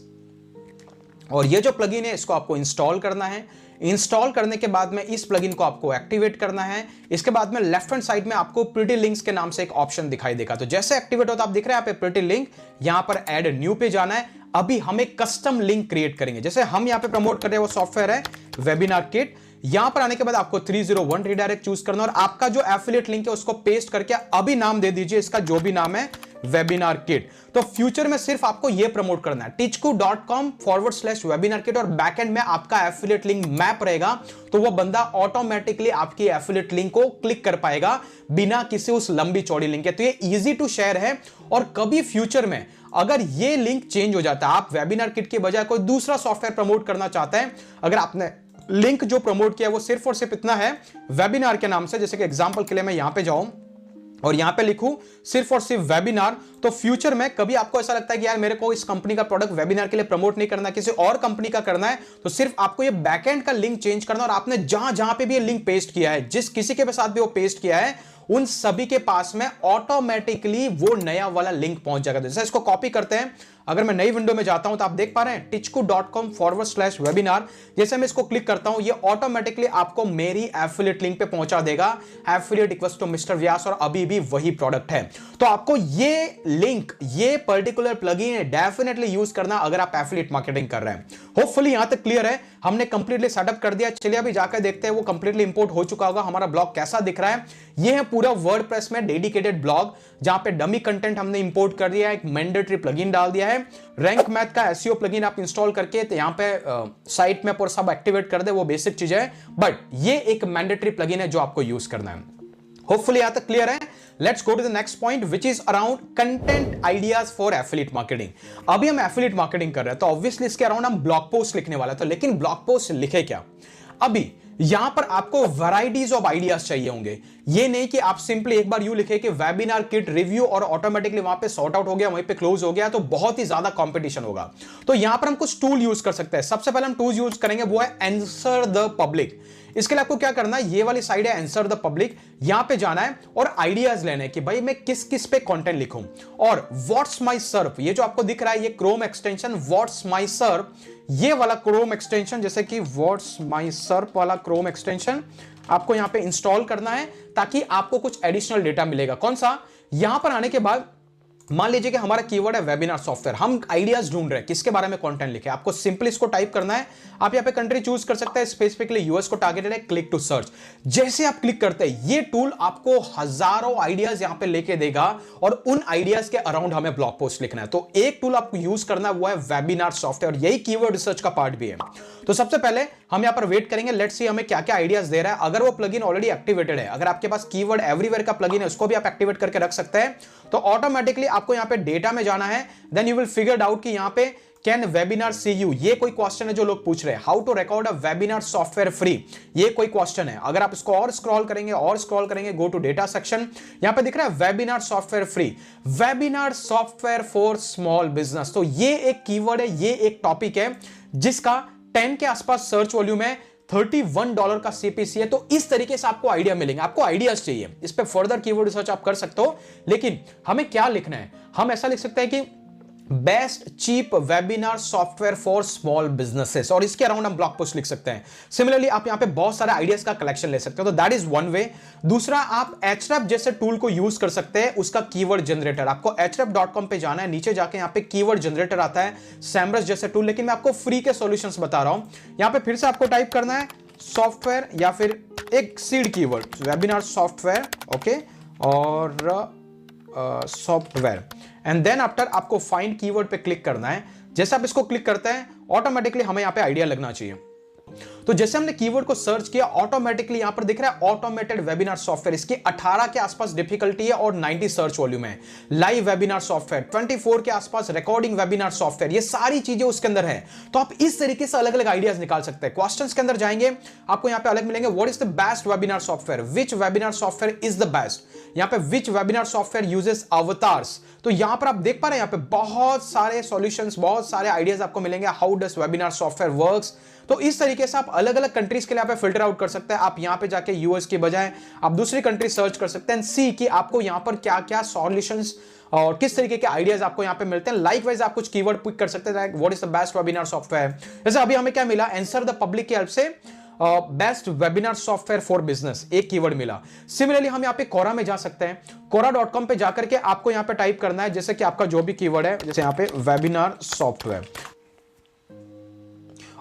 और ये जो प्लगइन है इसको आपको इंस्टॉल करना है। इंस्टॉल करने के बाद में इस प्लगइन को आपको एक्टिवेट करना है। इसके बाद में लेफ्ट हैंड साइड में आपको प्रिटी लिंक्स के नाम से एक ऑप्शन दिखाई देगा। तो जैसे एक्टिवेट होता आप दिख रहे हैं यहाँ पे प्रिटी लिंक, यहां पर ऐड न्यू पे जाना है। अभी हम एक कस्टम लिंक क्रिएट करेंगे। जैसे हम यहां पे प्रमोट कर रहे हैं वो सॉफ्टवेयर है वेबिनार किट। यहां पर आने के बाद आपको 301 रिडायरेक्ट चूज करना और आपका जो एफिलिएट लिंक है उसको पेस्ट करके अभी नाम दे दीजिए इसका जो भी नाम है वेबिनार किट। तो फ्यूचर में सिर्फ आपको यह प्रमोट करना है teachku.com/webinar kit और बैकएंड में आपका एफिलिएट लिंक मैप रहेगा तो वो बंदा ऑटोमेटिकली आपकी एफिलिएट लिंक को क्लिक कर पाएगा बिना किसी उस लंबी चौड़ी लिंक के। तो ये इजी टू शेयर है और कभी फ्यूचर में अगर ये लिंक चेंज हो जाता है, आप वेबिनार किट के बजाय कोई दूसरा सॉफ्टवेयर प्रमोट करना चाहते हैं, अगर आपने लिंक जो प्रमोट किया वो सिर्फ और सिर्फ इतना है वेबिनार के नाम से, जैसे कि एग्जांपल के लिए मैं यहां पे जाऊं और यहां पे लिखूं सिर्फ और सिर्फ वेबिनार, तो फ्यूचर में कभी आपको ऐसा लगता है कि यार मेरे को इस कंपनी का प्रोडक्ट वेबिनार के लिए प्रमोट नहीं करना, किसी और कंपनी का करना है, तो सिर्फ आपको ये बैकएंड का लिंक चेंज करना और आपने जहां जहां पे भी ये लिंक पेस्ट किया है, जिस किसी के साथ भी वो पेस्ट किया है, उन सभी के पास में ऑटोमेटिकली वो नया वाला लिंक पहुंच जाएगा। जैसे इसको कॉपी करते हैं, अगर मैं नई विंडो में जाता हूं तो आप देख पा रहे हैं tichku.com/webinar। जैसे मैं इसको क्लिक करता हूं, ये ऑटोमेटिकली आपको मेरी एफिलिएट लिंक पे पहुंचा देगा, एफिलिएट इक्वल्स टू मिस्टर व्यास, और अभी भी वही प्रोडक्ट है। तो आपको ये लिंक, ये पर्टिकुलर प्लगइन डेफिनेटली यूज करना अगर आप एफिलिएट मार्केटिंग कर रहे हैं। होपफुली यहां तक क्लियर है, हमने कंप्लीटली सेटअप कर दिया। चलिए अभी जाकर देखते हैं वो कंप्लीटली इंपोर्ट हो चुका होगा, हमारा ब्लॉग कैसा दिख रहा है। ये है पूरा वर्डप्रेस में डेडिकेटेड ब्लॉग, जहां पे डमी कंटेंट हमने इंपोर्ट कर दिया है, एक मैंडेटरी प्लगइन डाल दिया है, रैंक मैथ का एसईओ प्लगइन आप इंस्टॉल करके तो यहां पे साइट में पूरा सब एक्टिवेट कर दे, वो बेसिक चीज है, बट ये एक मैंडेटरी प्लगइन है जो आपको यूज करना है। होपफुली यहां तक क्लियर है। Let's go to the next point which is around content ideas for affiliate marketing. अभी हम एफिलिएट मार्केटिंग कर रहे हैं तो ऑब्वियसली इसके अराउंड हम ब्लॉग पोस्ट लिखने वाला था, लेकिन ब्लॉग पोस्ट लिखे क्या? अभी यहां पर आपको वैरायटीज ऑफ आइडियाज चाहिए होंगे। ये नहीं कि आप सिंपली एक बार यू लिखे कि वेबिनार किट रिव्यू और ऑटोमेटिकली वहां पे सॉर्ट आउट हो गया, वहीं पे क्लोज हो गया, तो बहुत ही ज्यादा कंपटीशन होगा। तो यहां पर हम कुछ टूल यूज कर सकते हैं। सबसे पहले हम टूल यूज करेंगे, वो है आंसर द पब्लिक। इसके लिए आपको क्या करना है, ये वाली साइड है आंसर द पब्लिक, यहां पे जाना है और आइडियाज लेने कि भाई मैं किस किस पे कंटेंट लिखूं। और व्हाट्स माय सर्फ, ये जो आपको दिख रहा है ये Chrome extension what's my Surf, ये वाला क्रोम एक्सटेंशन, जैसे कि व्हाट्स माय सर्फ वाला क्रोम एक्सटेंशन आपको यहां पे इंस्टॉल करना है, ताकि आपको कुछ एडिशनल डेटा मिलेगा। कौन सा? यहां पर आने के बाद मान लीजिए कि हमारा कीवर्ड है वेबिनार सॉफ्टवेयर, हम आइडियाज ढूंढ रहे हैं किसके बारे में कंटेंट लिखे। आपको सिंपली इसको टाइप करना है, आप यहां पे कंट्री चूज कर सकते हैं, स्पेसिफिकली यूएस को टारगेटेड है, क्लिक टू सर्च। जैसे आप क्लिक करते हैं ये टूल आपको हजारों आइडियाज यहां पे लेके देगा, और उन आइडियाज के अराउंड हमें ब्लॉग पोस्ट लिखना है। तो एक टूल आपको यूज करना है, वो है वेबिनार सॉफ्टवेयर, यही कीवर्ड रिसर्च का पार्ट भी है। तो सबसे पहले हम यहां पर वेट करेंगे, लेट्स सी हमें क्या क्या आइडियाज दे रहा है। अगर वो प्लगइन ऑलरेडी एक्टिवेटेड है, अगर आपके पास कीवर्ड एवरीवेयर का प्लगइन है, उसको भी आप एक्टिवेट करके रख सकते हैं, तो ऑटोमेटिकली आपको यहां पे डेटा में जाना है। Then you will figure out कि यहां पे कैन वेबिनार सी यू, ये कोई क्वेश्चन है जो लोग पूछ रहे हैं। How to record a webinar software free, ये कोई क्वेश्चन है। अगर आप इसको और स्क्रॉल करेंगे, गो टू डेटा सेक्शन, यहां पे दिख रहा है webinar software free, webinar software for small business. तो ये एक कीवर्ड है, ये एक टॉपिक है जिसका 10 के आसपास सर्च वॉल्यूम है, $31 का सीपीसी है। तो इस तरीके से आपको आइडिया मिलेंगे। आपको आइडियाज चाहिए, इस पे फर्दर कीवर्ड रिसर्च आप कर सकते हो, लेकिन हमें क्या लिखना है? हम ऐसा लिख सकते हैं कि best cheap webinar software for small businesses, और इसके अराउंड हम ब्लॉग पोस्ट लिख सकते हैं। सिमिलरली आप यहां पे बहुत सारे आइडियाज का कलेक्शन ले सकते हो, तो दैट इज वन वे। दूसरा, आप Ahrefs जैसे टूल को यूज कर सकते हैं, उसका कीवर्ड जनरेटर। आपको ahrefs.com पे जाना है, नीचे जाके यहां पे कीवर्ड जनरेटर आता है, सैमरस जैसे टूल, लेकिन मैं आपको फ्री के सॉल्यूशंस बता रहा हूं। यहां पे फिर से आपको टाइप करना है सॉफ्टवेयर या फिर एक seed keyword webinar software, okay, और सॉफ्टवेयर, एंड देन आफ्टर आपको फाइंड कीवर्ड पे क्लिक करना है। जैसे आप इसको क्लिक करते हैं ऑटोमेटिकली हमें यहां पे आइडिया लगना चाहिए। तो जैसे हमने कीवर्ड को सर्च किया, ऑटोमेटिकली यहां पर दिख रहा है ऑटोमेटेड वेबिनार सॉफ्टवेयर, इसकी 18 के आसपास डिफिकल्टी है और 90 सर्च वॉल्यूम है। लाइव वेबिनार सॉफ्टवेयर 24 के आसपास, रिकॉर्डिंग वेबिनार सॉफ्टवेयर, ये सारी चीजें उसके अंदर है। तो आप इस तरीके से अलग अलग आइडियाज निकाल सकते हैं। क्वेश्चंस के अंदर जाएंगे, आपको यहां पे अलग मिलेंगे, what is the best webinar software, which webinar software is the best, यहां पे विच वेबिनार सॉफ्टवेयर यूजेस अवतार्स। तो यहां पर आप देख पा रहे हैं, यहां पे बहुत सारे सॉल्यूशंस, बहुत सारे आइडियाज आपको मिलेंगे, how does webinar software works. तो इस तरीके से आप अलग अलग कंट्रीज के लिए आप फिल्टर आउट कर सकते हैं। आप यहां पे जाके यूएस की बजाय आप दूसरी कंट्री सर्च कर सकते हैं, सी कि आपको यहां पर क्या क्या सॉल्यूशंस और किस तरीके के आइडियाज आपको यहां पे मिलते हैं। लाइकवाइज आप कुछ कीवर्ड पिक कर सकते हैं, what is the best webinar software. जैसे अभी हमें क्या मिला, आंसर द पब्लिक की हेल्प से best webinar software for business, एक कीवर्ड मिला। सिमिलरली हम यहाँ पे कोरा में जा सकते हैं, quora.com पे जाकर के आपको यहाँ पे टाइप करना है, जैसे कि आपका जो भी कीवर्ड है, जैसे यहाँ पे वेबिनार सॉफ्टवेयर,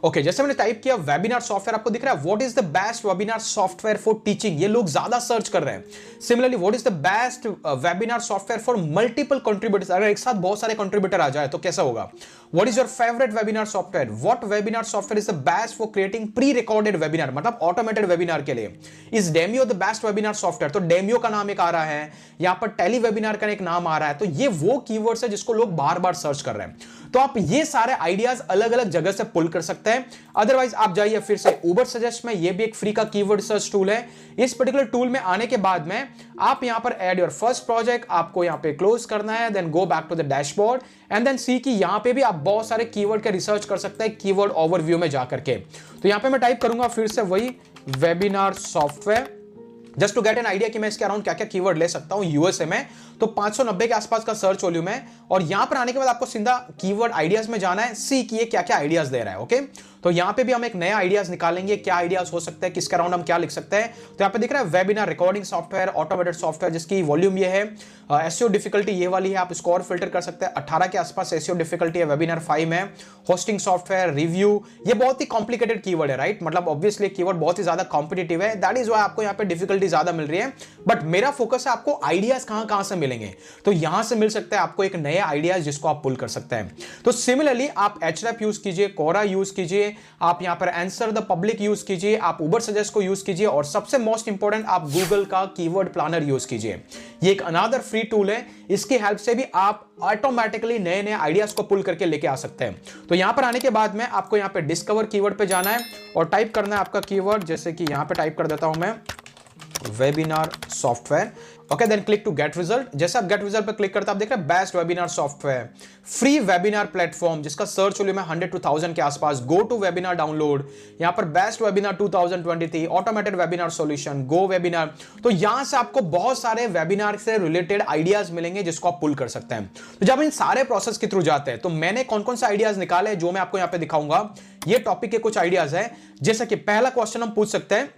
ओके, जैसे मैंने टाइप किया वेबिनार सॉफ्टवेयर, आपको दिख रहा है what is the best webinar software for teaching, ये लोग ज्यादा सर्च कर रहे हैं। Similarly what is the best webinar software for multiple contributors, अगर एक साथ बहुत सारे कंट्रीब्यूटर आ जाए तो कैसा होगा। What is your favourite webinar software, what webinar software is the best for creating pre recorded webinar, मतलब ऑटोमेटेड वेबिनार के लिए। Is Demio the best webinar software, तो डेमियो का नाम एक आ रहा है, यहां पर टेली वेबिनार का एक नाम आ रहा है। तो ये वो कीवर्ड्स है जिसको लोग बार बार सर्च कर रहे हैं। तो आप ये सारे आइडियाज अलग अलग जगह से पुल कर सकते हैं। अदरवाइज आप जाइए फिर से उबर सजेस्ट में, ये भी एक फ्री का कीवर्ड सर्च टूल है। इस पर्टिकुलर टूल में आने के बाद में आप यहां पर ऐड योर फर्स्ट प्रोजेक्ट, आपको यहां पे क्लोज करना है, then go back to the dashboard and then see कि यहां पे भी आप बहुत सारे कीवर्ड के रिसर्च कर सकते हैं कीवर्ड ओवरव्यू में जाकर के। तो यहां पे मैं टाइप करूंगा फिर से वही webinar software, just to get an idea कि मैं इसके अराउंड क्या क्या कीवर्ड ले सकता हूं यूएसए में, तो 590 के आसपास का सर्च वॉल्यूम है। और यहां पर आने के बाद आपको सीधा कीवर्ड आइडियाज में जाना है, सी कि ये क्या क्या आइडियाज दे रहा है। ओके, तो यहां पे भी हम एक नया आइडियाज निकालेंगे, क्या आइडियाज हो सकते हैं, किसके अराउंड हम क्या लिख सकते हैं। तो यहां पे दिख रहा है webinar recording software, automated software, जिसकी वॉल्यूम ये है, एसईओ डिफिकल्टी ये वाली है, आप इसको और फिल्टर कर सकते हैं। 18 के आसपास एसईओ डिफिकल्टी है, वेबिनार 5 में होस्टिंग सॉफ्टवेयर, रिव्यू, ये बहुत ही कॉम्प्लिकेटेड कीवर्ड है, राइट, मतलब ऑब्वियसली कीवर्ड बहुत ही ज्यादा कॉम्पिटिटिव है, दैट इज व्हाई आपको यहाँ पे डिफिकल्टी ज्यादा मिल रही है। बट मेरा फोकस है आपको आइडियाज कहां से मिलेंगे, तो यहां से मिल सकता है आपको एक नया आइडियाज जिसको आप पुल कर सकते हैं। तो सिमिलरली आप एचरैप यूज कीजिए, कोरा यूज कीजिए, आप यहां पर आंसर द पब्लिक यूज कीजिए, आप उबर सजेस्ट को यूज कीजिए, और सबसे मोस्ट इंपॉर्टेंट आप गूगल का कीवर्ड प्लानर यूज कीजिए। ये एक अनदर फ्री टूल है, इसकी हेल्प से भी आप ऑटोमेटिकली नए नए आइडियाज को पुल करके लेके आ सकते हैं। तो यहां पर आने के बाद में आपको यहां पे डिस्कवर कीवर्ड पे जाना है और टाइप करना है आपका कीवर्ड, जैसे कि यहां पे टाइप कर देता हूं मैं webinar software. Okay, then click to get result. जैसे आप गेट रिजल्ट पर क्लिक करते हैं आप देख रहे हैं best webinar software, free webinar platform जिसका सर्च वॉल्यूम है 100 to 1000 के आसपास, गो टू वेबिनार डाउनलोड, यहां पर best webinar 2023, automated webinar solution, go webinar. तो यहां से आपको बहुत सारे वेबिनार से रिलेटेड आइडियाज मिलेंगे जिसको आप पुल कर सकते हैं। तो जब इन सारे प्रोसेस के थ्रू जाते हैं तो मैंने कौन कौन से आइडियाज निकाले जो मैं आपको यहां पे दिखाऊंगा। ये टॉपिक के कुछ आइडियाज है, जैसे कि पहला क्वेश्चन हम पूछ सकते हैं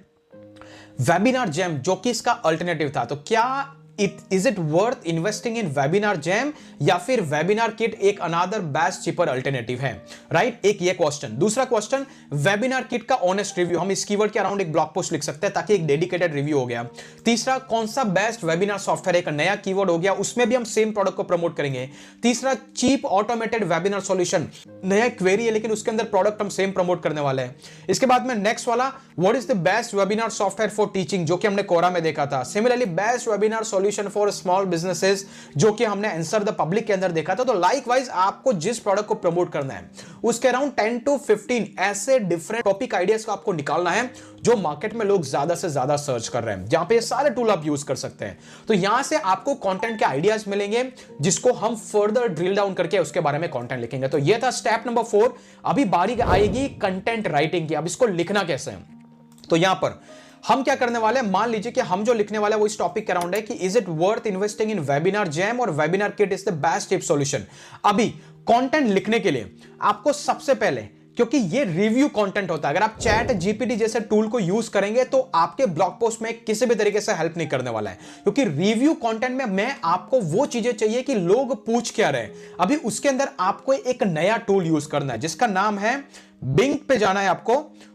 वेबिनार जैम, जो कि इसका अल्टरनेटिव था, तो क्या is it worth investing in webinar jam या फिर वेबिनार किट एक अनदर बेस्ट चीपर अल्टरनेटिव है, राइट। एक ये क्वेश्चन। दूसरा क्वेश्चन वेबिनार किट का ऑनेस्ट रिव्यू, हम इस कीवर्ड के अराउंड एक ब्लॉग पोस्ट लिख सकते हैं ताकि एक डेडिकेटेड रिव्यू हो गया। तीसरा कौन सा बेस्ट वेबिनार सॉफ्टवेयर, एक नया कीवर्ड हो गया, उसमें भी हम सेम प्रोडक्ट को प्रमोट करेंगे। तीसरा चीप ऑटोमेटेड वेबिनार सॉल्यूशन, नया क्वेरी है लेकिन उसके अंदर प्रोडक्ट हम सेम प्रमोट करने वाले हैं। इसके बाद में नेक्स्ट वाला what is the best webinar software for teaching, जो कि हमने कोरा में देखा था। Similarly best webinar solution for small businesses, जो कि हमने आंसर द पब्लिक के अंदर देखा था। तो लाइकवाइज आपको जिस प्रोडक्ट को प्रमोट करना है उसके अराउंड 10 to 15 ऐसे डिफरेंट टॉपिक आइडियाज को आपको निकालना है जो मार्केट में लोग ज्यादा से ज्यादा सर्च कर रहे हैं, जहां पे ये सारे टूल आप यूज कर सकते हैं। तो यहां से आपको कंटेंट के आइडियाज मिलेंगे जिसको हम फर्दर ड्रिल डाउन करके उसके बारे में कंटेंट लिखेंगे। तो ये था स्टेप नंबर 4। अभी बारी आएगी कंटेंट राइटिंग की, अब इसको लिखना कैसे है। तो यहां पर हम क्या करने वाले हैं, मान लीजिए कि हम जो लिखने वाले हैं वो इस टॉपिक के अराउंड है कि is it worth investing in WebinarJam और webinar kit is the best tip solution. अभी कंटेंट लिखने के लिए आपको सबसे पहले, क्योंकि ये रिव्यू कंटेंट होता है, अगर आप चैट जीपीटी जैसे टूल को यूज करेंगे तो आपके ब्लॉग पोस्ट में किसी भी तरीके से हेल्प नहीं करने वाला है, क्योंकि रिव्यू कंटेंट में मैं आपको वो चीजें चाहिए कि लोग पूछ क्या रहे। अभी उसके अंदर आपको एक नया टूल यूज करना है जिसका नाम है बिंग पे जाना है आपको,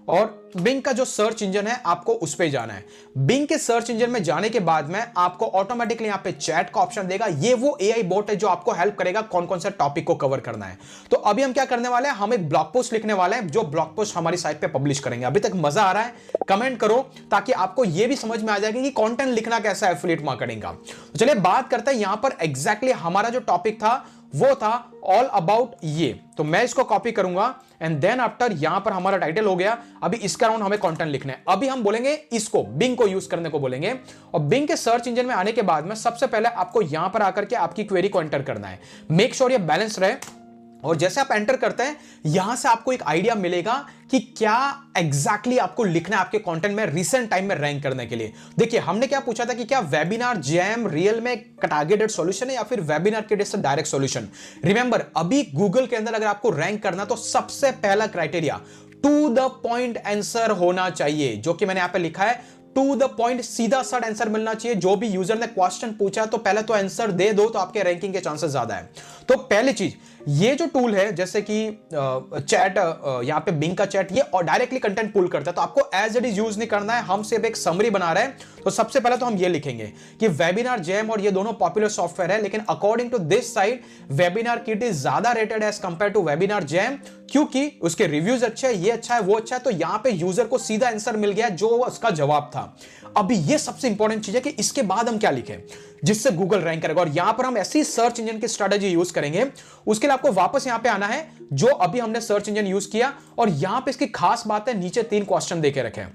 और बिंग का जो सर्च इंजन है आपको उस पे जाना है। बिंग के सर्च इंजन में जाने के बाद में आपको ऑटोमेटिकली यहां पे चैट का ऑप्शन देगा। ये वो एआई बोट है जो आपको हेल्प करेगा कौन कौन सा टॉपिक को कवर करना है। तो अभी हम क्या करने वाले हैं, हम एक ब्लॉग पोस्ट लिखने वाले हैं जो ब्लॉग पोस्ट हमारी साइट पे पब्लिश करेंगे। अभी तक मजा आ रहा है, कमेंट करो ताकि आपको यह भी समझ में आ जाएगा कि कंटेंट लिखना कैसा है एफिलिएट मार्केटिंग का। तो चलिए बात करते हैं यहां पर एग्जैक्टली हमारा जो टॉपिक था वो था ऑल अबाउट ये। तो मैं इसको कॉपी करूंगा एंड देन आफ्टर यहां पर हमारा टाइटल हो गया। अभी इसके अराउंड हमें कंटेंट लिखना है। अभी हम बोलेंगे इसको बिंग को यूज करने को बोलेंगे, और बिंग के सर्च इंजन में आने के बाद में सबसे पहले आपको यहां पर आकर के आपकी क्वेरी को एंटर करना है। मेक श्योर ये बैलेंस रहे, और जैसे आप एंटर करते हैं यहां से आपको एक आइडिया मिलेगा कि क्या एग्जैक्टली आपको लिखना है आपके कंटेंट में रिसेंट टाइम में रैंक करने के लिए। देखिए हमने क्या पूछा था कि क्या वेबिनार जैम रियल में टारगेटेड सॉल्यूशन है या फिर webinar kit is direct solution. Remember अभी गूगल के अंदर अगर आपको रैंक करना तो सबसे पहला criteria to the point answer होना चाहिए, जो कि मैंने यहां पे लिखा है टू द पॉइंट, सीधा सा आंसर मिलना चाहिए। जो भी यूजर ने क्वेश्चन पूछा तो पहले तो आंसर दे दो, तो आपके रैंकिंग के चांसेस ज्यादा है। तो पहली चीज ये जो टूल है जैसे कि चैट, यहां पे बिंग का चैट, ये डायरेक्टली कंटेंट पुल करता है, तो आपको एज इट इज यूज नहीं करना है, हम सिर्फ एक समरी बना रहे हैं। तो सबसे पहले तो हम ये लिखेंगे कि वेबिनार जैम और ये दोनों पॉपुलर सॉफ्टवेयर है, लेकिन according to this side webinar kit is ज्यादा rated as compare to WebinarJam, क्योंकि उसके रिव्यूज अच्छे हैं, ये अच्छा है वो अच्छा है। तो यहां पे यूजर को सीधा आंसर मिल गया जो उसका जवाब था। अभी ये सबसे इंपॉर्टेंट चीज है कि इसके बाद हम क्या लिखें जिससे गूगल रैंक करेगा, और यहां पर हम ऐसी सर्च इंजन की स्ट्रेटजी यूज करेंगे। उसके लिए आपको वापस यहां पे आना है जो अभी हमने सर्च इंजन यूज किया, और यहां पे इसकी खास बात है नीचे 3 क्वेश्चन देके रखे हैं।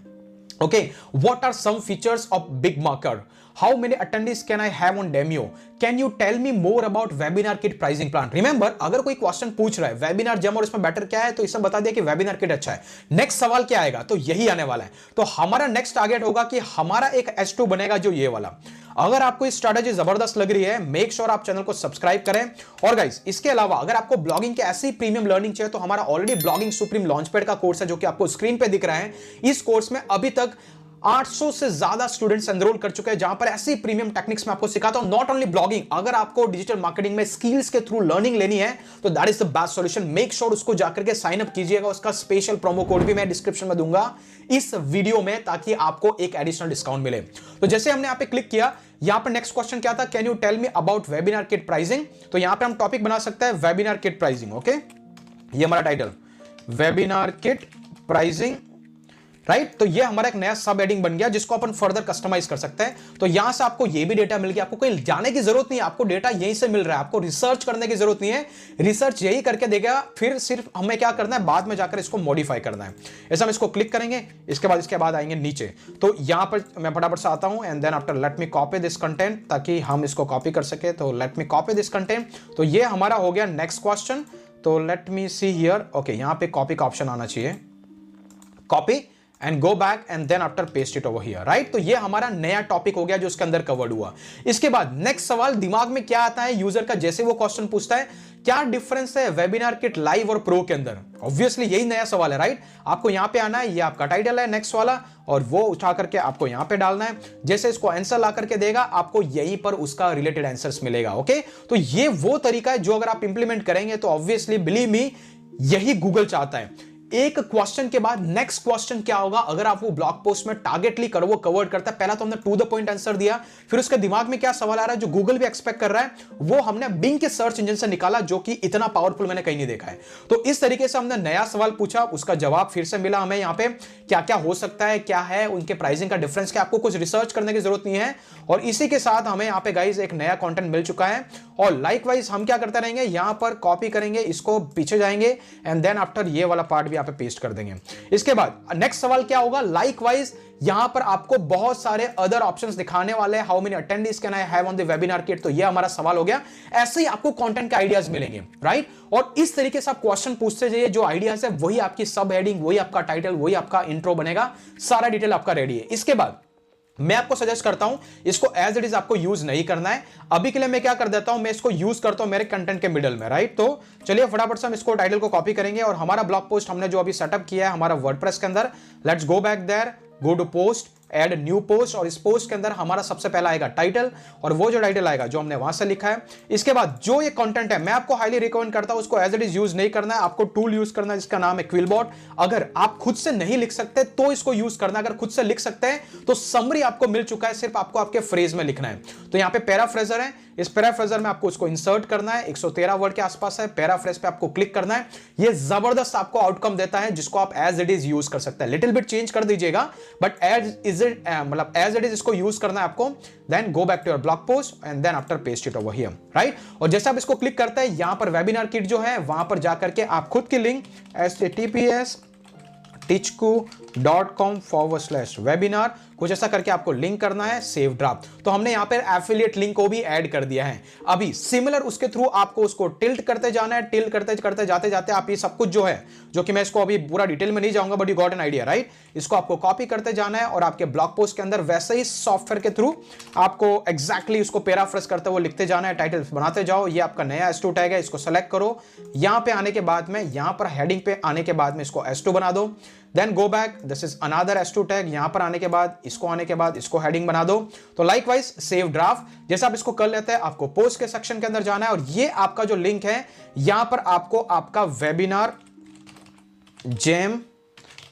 Okay, what are some features of big marker, how many attendance can I have on demo, can you tell me more about webinar kit pricing plan. Remember, अगर कोई क्वेश्चन पूछ रहा है वेबिनार जेम और इसमें बेटर क्या है, तो इसमें बता दिया कि वेबिनार किट अच्छा है। नेक्स्ट सवाल क्या आएगा, तो यही आने वाला है। तो हमारा नेक्स्ट टारगेट होगा कि हमारा एक S2 बनेगा जो ये वाला। अगर आपको इस स्ट्रैटेजी जबरदस्त लग रही है, मेक श्योर आप चैनल को सब्सक्राइब करें। और गाइस, इसके अलावा अगर आपको ब्लॉगिंग के ऐसी प्रीमियम लर्निंग चाहिए तो हमारा ऑलरेडी ब्लॉगिंग सुप्रीम लॉन्चपैड का कोर्स है जो कि आपको स्क्रीन पे दिख रहा है। इस कोर्स में अभी तक 800 से ज्यादा स्टूडेंट्स एनरोल कर चुके हैं, जहां पर ऐसी प्रीमियम टेक्निक्स में आपको सिखाता हूं। नॉट ओनली ब्लॉगिंग, अगर आपको डिजिटल मार्केटिंग में स्किल्स के थ्रू लर्निंग लेनी है तो that is the best solution. Make sure उसको जाकर के साइन अप कीजिएगा। उसका स्पेशल प्रोमो कोड भी मैं डिस्क्रिप्शन में दूंगा इस वीडियो में, ताकि आपको एक एडिशनल डिस्काउंट मिले। तो जैसे हमने यहां पे क्लिक किया, यहां पर नेक्स्ट क्वेश्चन क्या था, can you tell me about webinar kit pricing. तो यहां पे हम टॉपिक बना सकते हैं वेबिनार किट प्राइसिंग। ओके, ये हमारा title, webinar kit pricing, right. तो ये हमारा एक नया सब हेडिंग बन गया जिसको अपन फर्दर कस्टमाइज कर सकते हैं। तो यहां से आपको ये भी डेटा मिल गया, आपको कहीं जाने की जरूरत नहीं है, आपको डेटा यहीं से मिल रहा है, आपको रिसर्च करने की जरूरत नहीं है। रिसर्च यही करके देगा, फिर सिर्फ हमें क्या करना है, बाद में जाकर इसको मॉडिफाई करना है। ऐसा हम इसको क्लिक करेंगे, इसके बाद आएंगे नीचे। तो यहां पर मैं फटाफट से आता हूं, and then after let me copy this content, ताकि हम इसको कॉपी कर सके। तो let me copy this content. तो ये हमारा हो गया नेक्स्ट क्वेश्चन। तो let me see here, okay, यहां पे कॉपी का ऑप्शन आना चाहिए, copy and go back and then after paste it over here, right. तो ये हमारा नया टॉपिक हो गया जो उसके अंदर कवर्ड हुआ। इसके बाद नेक्स्ट सवाल दिमाग में क्या आता है यूजर का, जैसे वो क्वेश्चन पूछता है क्या डिफरेंस है वेबिनार किट लाइव और प्रो के अंदर। ऑब्वियसली यही नया सवाल है, राइट। आपको यहां पे आना है, ये आपका टाइटल है नेक्स्ट वाला, और वो उठा करके आपको यहां पे डालना है। जैसे इसको आंसर ला करके देगा, आपको यहीं पर उसका रिलेटेड आंसर्स मिलेगा। ओके, तो ये वो तरीका है जो अगर आप इंप्लीमेंट करेंगे तो ऑब्वियसली बिलीव मी यही गूगल चाहता है। एक क्वेश्चन के बाद नेक्स्ट क्वेश्चन क्या होगा, अगर आप वो ब्लॉग पोस्ट में टारगेटली वो कवर्ड करता है। पहला तो हमने टू द पॉइंट आंसर दिया, फिर उसके दिमाग में क्या सवाल आ रहा है जो गूगल भी एक्सपेक्ट कर रहा है, वो हमने बिंग के सर्च इंजन से निकाला, जो कि इतना पावरफुल मैंने कहीं नहीं देखा है। तो इस तरीके से हमने नया सवाल पूछा, उसका जवाब फिर से मिला हमें। यहाँ पे क्या क्या हो सकता है, क्या है उनके प्राइसिंग का डिफरेंस, क्या आपको कुछ रिसर्च करने की जरूरत नहीं है। और इसी के साथ हमें यहाँ पे गाइज एक नया कंटेंट मिल चुका है। और लाइकवाइज हम क्या करते रहेंगे, यहां पर कॉपी करेंगे, इसको पीछे जाएंगे, एंड देन आफ्टर ये वाला पार्ट भी यहां पे पेस्ट कर देंगे। इसके बाद नेक्स्ट सवाल क्या होगा, लाइकवाइज यहां पर आपको बहुत सारे अदर ऑप्शंस दिखाने वाले हैं। How many attendance can I have on the webinar kit. तो ये हमारा सवाल हो गया। ऐसे ही आपको कंटेंट के आइडियाज मिलेंगे, राइट। और इस तरीके से आप क्वेश्चन पूछते जाइए, जो आइडियाज है वही आपकी सब हेडिंग, वही आपका टाइटल, वही आपका इंट्रो बनेगा, सारा डिटेल आपका रेडी है। इसके बाद मैं आपको सजेस्ट करता हूं इसको एज इट इज आपको यूज नहीं करना है। अभी के लिए मैं क्या कर देता हूं, मैं इसको यूज करता हूं मेरे कंटेंट के मिडल में, राइट। तो चलिए फटाफट से हम इसको टाइटल को कॉपी करेंगे, और हमारा ब्लॉग पोस्ट हमने जो अभी सेटअप किया है हमारा वर्डप्रेस के अंदर, let's go back there, go to post, add new post, और इस पोस्ट के अंदर हमारा सबसे पहला आएगा टाइटल, और वो जो टाइटल आएगा जो हमने वहां से लिखा है। इसके बाद जो ये कंटेंट है मैं आपको हाईली रिकमेंड करता हूं उसको एज इट इज यूज नहीं करना है, आपको टूल यूज करना है जिसका नाम है क्विलबॉट। अगर आप खुद से नहीं लिख सकते तो इसको यूज करना, अगर खुद से लिख सकते हैं तो समरी आपको मिल चुका है, सिर्फ आपको आपके फ्रेज में लिखना है। तो यहां पे पैराफ्रेजर है, इस पैराफ्रेजर में आपको उसको इंसर्ट करना है, 113 वर्ड के आसपास है, पैराफ्रेज पे आपको क्लिक करना है। ये जबरदस्त आपको आउटकम देता है जिसको आप एज इट इज यूज कर सकते हैं। लिटिल बिट चेंज कर दीजिएगा, बट एज इज इट मतलब एज इट इज इसको यूज करना है आपको। Then go back to your blog post and then after paste it over here, right. और जैसे आप इसको क्लिक करते हैं, यहां पर वेबिनार किट जो है वहां पर जाकर के आप खुद की लिंक https teachku.com/webinar कुछ ऐसा करके आपको लिंक करना है, सेव ड्राफ्ट। तो हमने यहां पर एफिलिएट लिंक को भी ऐड कर दिया है। अभी सिमिलर उसके थ्रू आपको उसको टिल्ट करते जाना है, टिल्ट करते करते जाते जाते आप ये सब कुछ जो है, जो कि मैं इसको अभी पूरा डिटेल में नहीं जाऊंगा, but you got an idea, right. इसको आपको कॉपी करते जाना है और आपके ब्लॉग पोस्ट के अंदर वैसे ही सॉफ्टवेयर के थ्रू आपको एग्जैक्टली उसको पैराफ्रेज करते हुए लिखते जाना है, टाइटल बनाते जाओ। ये आपका नया S2 टैग है, इसको सेलेक्ट करो। यहां पे आने के बाद में, यहां पर हेडिंग पे आने के बाद में इसको S2 बना दो। Then go back, this is another S2 tag, यहां पर आने के बाद इसको, आने के बाद इसको हेडिंग बना दो। तो लाइकवाइज सेव ड्राफ्ट जैसा आप इसको कर लेते हैं, आपको पोस्ट के सेक्शन के अंदर जाना है, और ये आपका जो लिंक है यहां पर आपको आपका WebinarJam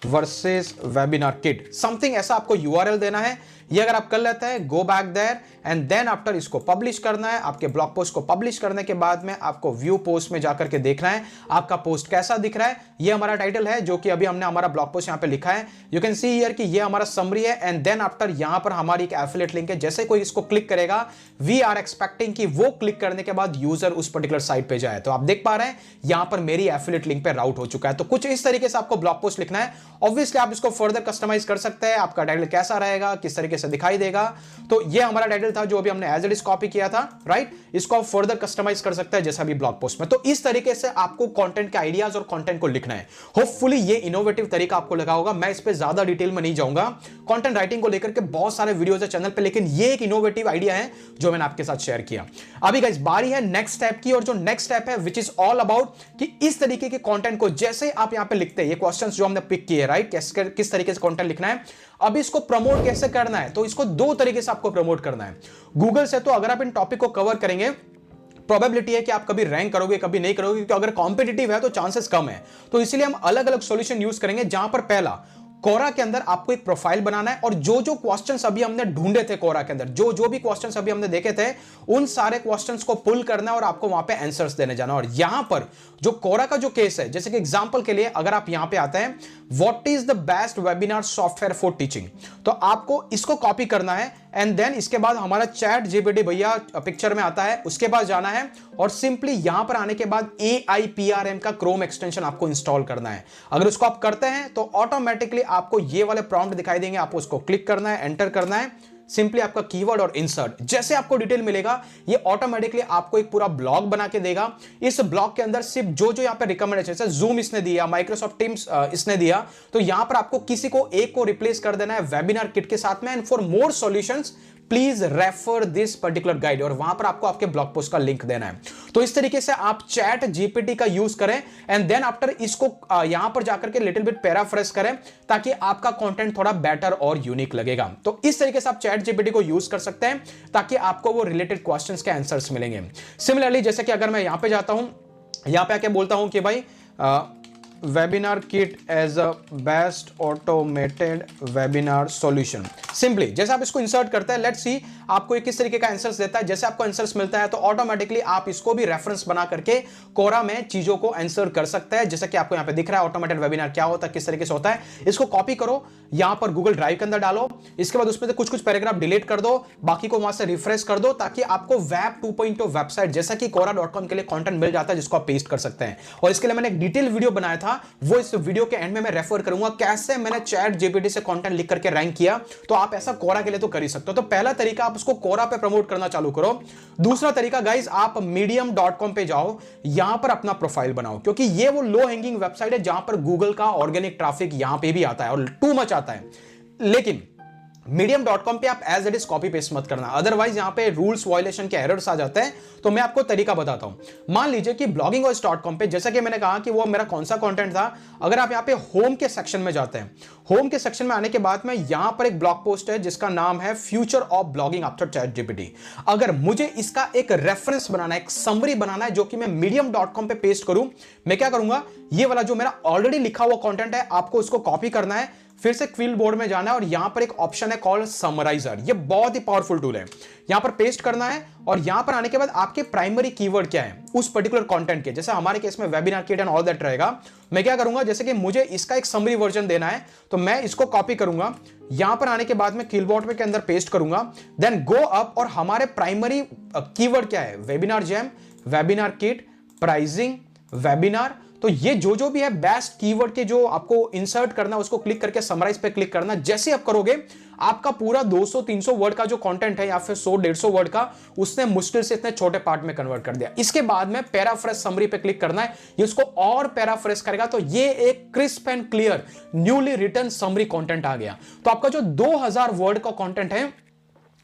versus WebinarKit something ऐसा आपको URL देना है। ये अगर आप कर लेते हैं, go back there and then after इसको पब्लिश करना है। आपके ब्लॉग पोस्ट को पब्लिश करने के बाद में आपको व्यू पोस्ट में जाकर के देखना है आपका पोस्ट कैसा दिख रहा है। ये हमारा टाइटल है जो कि अभी हमने हमारा ब्लॉग पोस्ट यहां पे लिखा है। यू कैन सी हियर कि ये हमारा समरी है एंड देन आफ्टर यहां पर हमारी एक एफिलिएट लिंक है। जैसे कोई इसको क्लिक करेगा वी आर एक्सपेक्टिंग कि वो क्लिक करने के बाद यूजर उस पर्टिकुलर साइट पे जाए। तो आप देख पा रहे हैं यहां पर मेरी एफिलिएट लिंक पे राउट हो चुका है। तो कुछ इस तरीके से आपको ब्लॉग पोस्ट लिखना है। ऑब्वियसली आप इसको फर्दर कस्टमाइज कर सकते हैं, आपका टाइटल कैसा रहेगा, किस तरीके से दिखाई देगा। तो ये हमारा टाइटल था जो अभी हमने एज इट इज कॉपी किया था, राइट। इसको आप फर्दर कस्टमाइज कर सकते हैं जैसा भी ब्लॉग पोस्ट में। तो इस तरीके से आपको कंटेंट के आइडियाज और कंटेंट को लिखना है। होपफुली ये इनोवेटिव तरीका आपको लगा होगा। मैं इस पे ज्यादा डिटेल में नहीं जाऊंगा। कंटेंट राइटिंग को लेकर के बहुत सारे वीडियोस है चैनल पे, लेकिन ये एक इनोवेटिव आइडिया है जो मैंने आपके साथ शेयर किया। अभी गाइस बारी है नेक्स्ट स्टेप की, और जो नेक्स्ट स्टेप है विच इज ऑल अबाउट कि इस तरीके के कंटेंट को जैसे आप यहां पे लिखते हैं, ये क्वेश्चंस जो हमने पिक किए, राइट, किस तरीके से कंटेंट लिखना है। अब इसको प्रमोट कैसे करना है, तो इसको दो तरीके से आपको प्रमोट करना है। गूगल से तो अगर आप इन टॉपिक को कवर करेंगे, प्रोबेबिलिटी है कि आप कभी रैंक करोगे कभी नहीं करोगे, क्योंकि अगर कॉम्पिटिटिव है तो चांसेस कम है। तो इसलिए हम अलग अलग सॉल्यूशन यूज करेंगे, जहां पर पहला कोरा के अंदर आपको एक प्रोफाइल बनाना है, और जो जो क्वेश्चंस अभी हमने ढूंढे थे कोरा के अंदर, जो जो भी क्वेश्चंस अभी हमने देखे थे, उन सारे क्वेश्चंस को पुल करना है और आपको वहां पे आंसर्स देने जाना। और यहां पर जो कोरा का जो केस है, जैसे कि एग्जांपल के लिए अगर आप यहां पे आते हैं, what is the best webinar software for teaching, तो आपको इसको कॉपी करना है एंड देन इसके बाद हमारा चैट जीपीटी भैया पिक्चर में आता है, उसके बाद जाना है और सिंपली यहां पर आने के बाद AIPRM का क्रोम एक्सटेंशन आपको इंस्टॉल करना है। अगर उसको आप करते हैं तो ऑटोमेटिकली आपको ये वाले प्रॉम्प्ट दिखाई देंगे, आपको उसको क्लिक करना है, एंटर करना है, सिंपली आपका कीवर्ड और इंसर्ट। जैसे आपको डिटेल मिलेगा ये ऑटोमेटिकली आपको एक पूरा ब्लॉग बना के देगा। इस ब्लॉग के अंदर सिर्फ जो जो यहां पे रिकमेंडेशन, जैसे जूम इसने दिया, माइक्रोसॉफ्ट टीम्स इसने दिया, तो यहां पर आपको किसी को एक को रिप्लेस कर देना है वेबिनार किट के साथ में। And for more solutions please refer this particular guide, और वहां पर आपको आपके ब्लॉग पोस्ट का लिंक देना है। तो इस तरीके से आप चैट जीपीटी का यूज करें एंड देन आफ्टर इसको यहां पर जाकर के लिटिल बिट पैराफ्रेज करें, ताकि आपका कंटेंट थोड़ा बेटर और यूनिक लगेगा। तो इस तरीके से आप चैट जीपीटी को यूज कर सकते हैं ताकि आपको वो रिलेटेड क्वेश्चंस के आंसर्स मिलेंगे। सिमिलरली जैसे कि अगर मैं यहां पे जाता हूं, यहां पे आके बोलता हूं कि भाई WebinarKit as a best automated webinar solution, simply जैसे आप इसको इंसर्ट करते हैं, लेट्स सी आपको किस तरीके का आंसर्स देता है। जैसे आपको आंसर्स मिलता है तो ऑटोमेटिकली आप इसको भी रेफरेंस बना करके कोरा में चीजों को आंसर कर सकते हैं। जैसे कि आपको यहां पे दिख रहा है ऑटोमेटेड वेबिनार क्या होता है, किस तरीके से होता है। इसको कॉपी करो, यहां पर गूगल ड्राइव के अंदर डालो, इसके बाद उसमें से कुछ कुछ पैराग्राफ डिलीट कर दो, बाकी को वहां से रिफ्रेश कर दो, ताकि आपको वेब 2.0 वेबसाइट जैसा कि quora.com के लिए कंटेंट मिल जाता है, जिसको आप पेस्ट कर सकते हैं। और इसके लिए मैंने एक डिटेल वीडियो बनाया था, वो इस वीडियो के एंड में मैं रेफर करूंगा, कैसे मैंने चैट जीपीटी से कंटेंट लिख करके रैंक किया। तो आप ऐसा कोरा के लिए तो कर ही सकते हो। तो पहला तरीका आप उसको कोरा पे प्रमोट करना चालू करो। दूसरा तरीका गाइस, आप medium.com पे जाओ, यहां पर अपना प्रोफाइल बनाओ, क्योंकि ये वो लो हैंगिंग वेबसाइट है जहां पर गूगल का ऑर्गेनिक ट्रैफिक यहां पे भी आता है और टू मच आता है। लेकिन medium.com पे आप as it is copy paste मत करना, अदरवाइज यहां पे रूल्स वायलेशन के एरर्स आ जाते हैं। तो मैं आपको तरीका बताता हूं। मान लीजिए कि bloggingvoice.com पे, जैसा कि मैंने कहा कि वो मेरा कौन सा कंटेंट था, अगर आप यहां पे होम के सेक्शन में जाते हैं, होम के सेक्शन में आने के बाद में यहां पर एक ब्लॉग पोस्ट है जिसका नाम है future of blogging after chat GPT. अगर मुझे इसका एक रेफरेंस बनाना है, एक समरी बनाना है, जो कि मैं medium.com पे पेस्ट करूं, मैं क्या करूंगा, ये वाला जो मेरा ऑलरेडी लिखा हुआ कंटेंट है, आपको उसको कॉपी करना है, फिर से क्विल बोर्ड में जाना है और यहां पर एक ऑप्शन है कॉल्ड समराइजर। ये बहुत ही पावरफुल टूल है। यहां पर पेस्ट करना है और यहां पर आने के बाद आपके प्राइमरी कीवर्ड क्या है उस पर्टिकुलर कंटेंट के, जैसे हमारे केस में webinar kit and all that रहेगा। मैं क्या करूंगा, जैसे कि मुझे इसका एक समरी वर्जन देना है, तो मैं इसको कॉपी करूंगा, यहां पर आने के बाद में कीबोर्ड में के अंदर पेस्ट करूंगा, देन गो अप, और हमारे प्राइमरी कीवर्ड क्या है, webinar jam, webinar kit, pricing, webinar. तो ये जो जो भी है बेस्ट कीवर्ड के जो आपको इंसर्ट करना, उसको क्लिक करके समराइज पे क्लिक करना। जैसे आप करोगे, आपका पूरा 200-300 वर्ड का जो कंटेंट है या फिर 100-150 वर्ड का, उसने मुश्किल से इतने छोटे पार्ट में कन्वर्ट कर दिया। इसके बाद में पैराफ्रेज समरी पे क्लिक करना है, ये उसको और पैराफ्रेज करेगा, तो ये एक crisp and clear newly written summary content आ गया। तो आपका जो 2000 वर्ड का कंटेंट है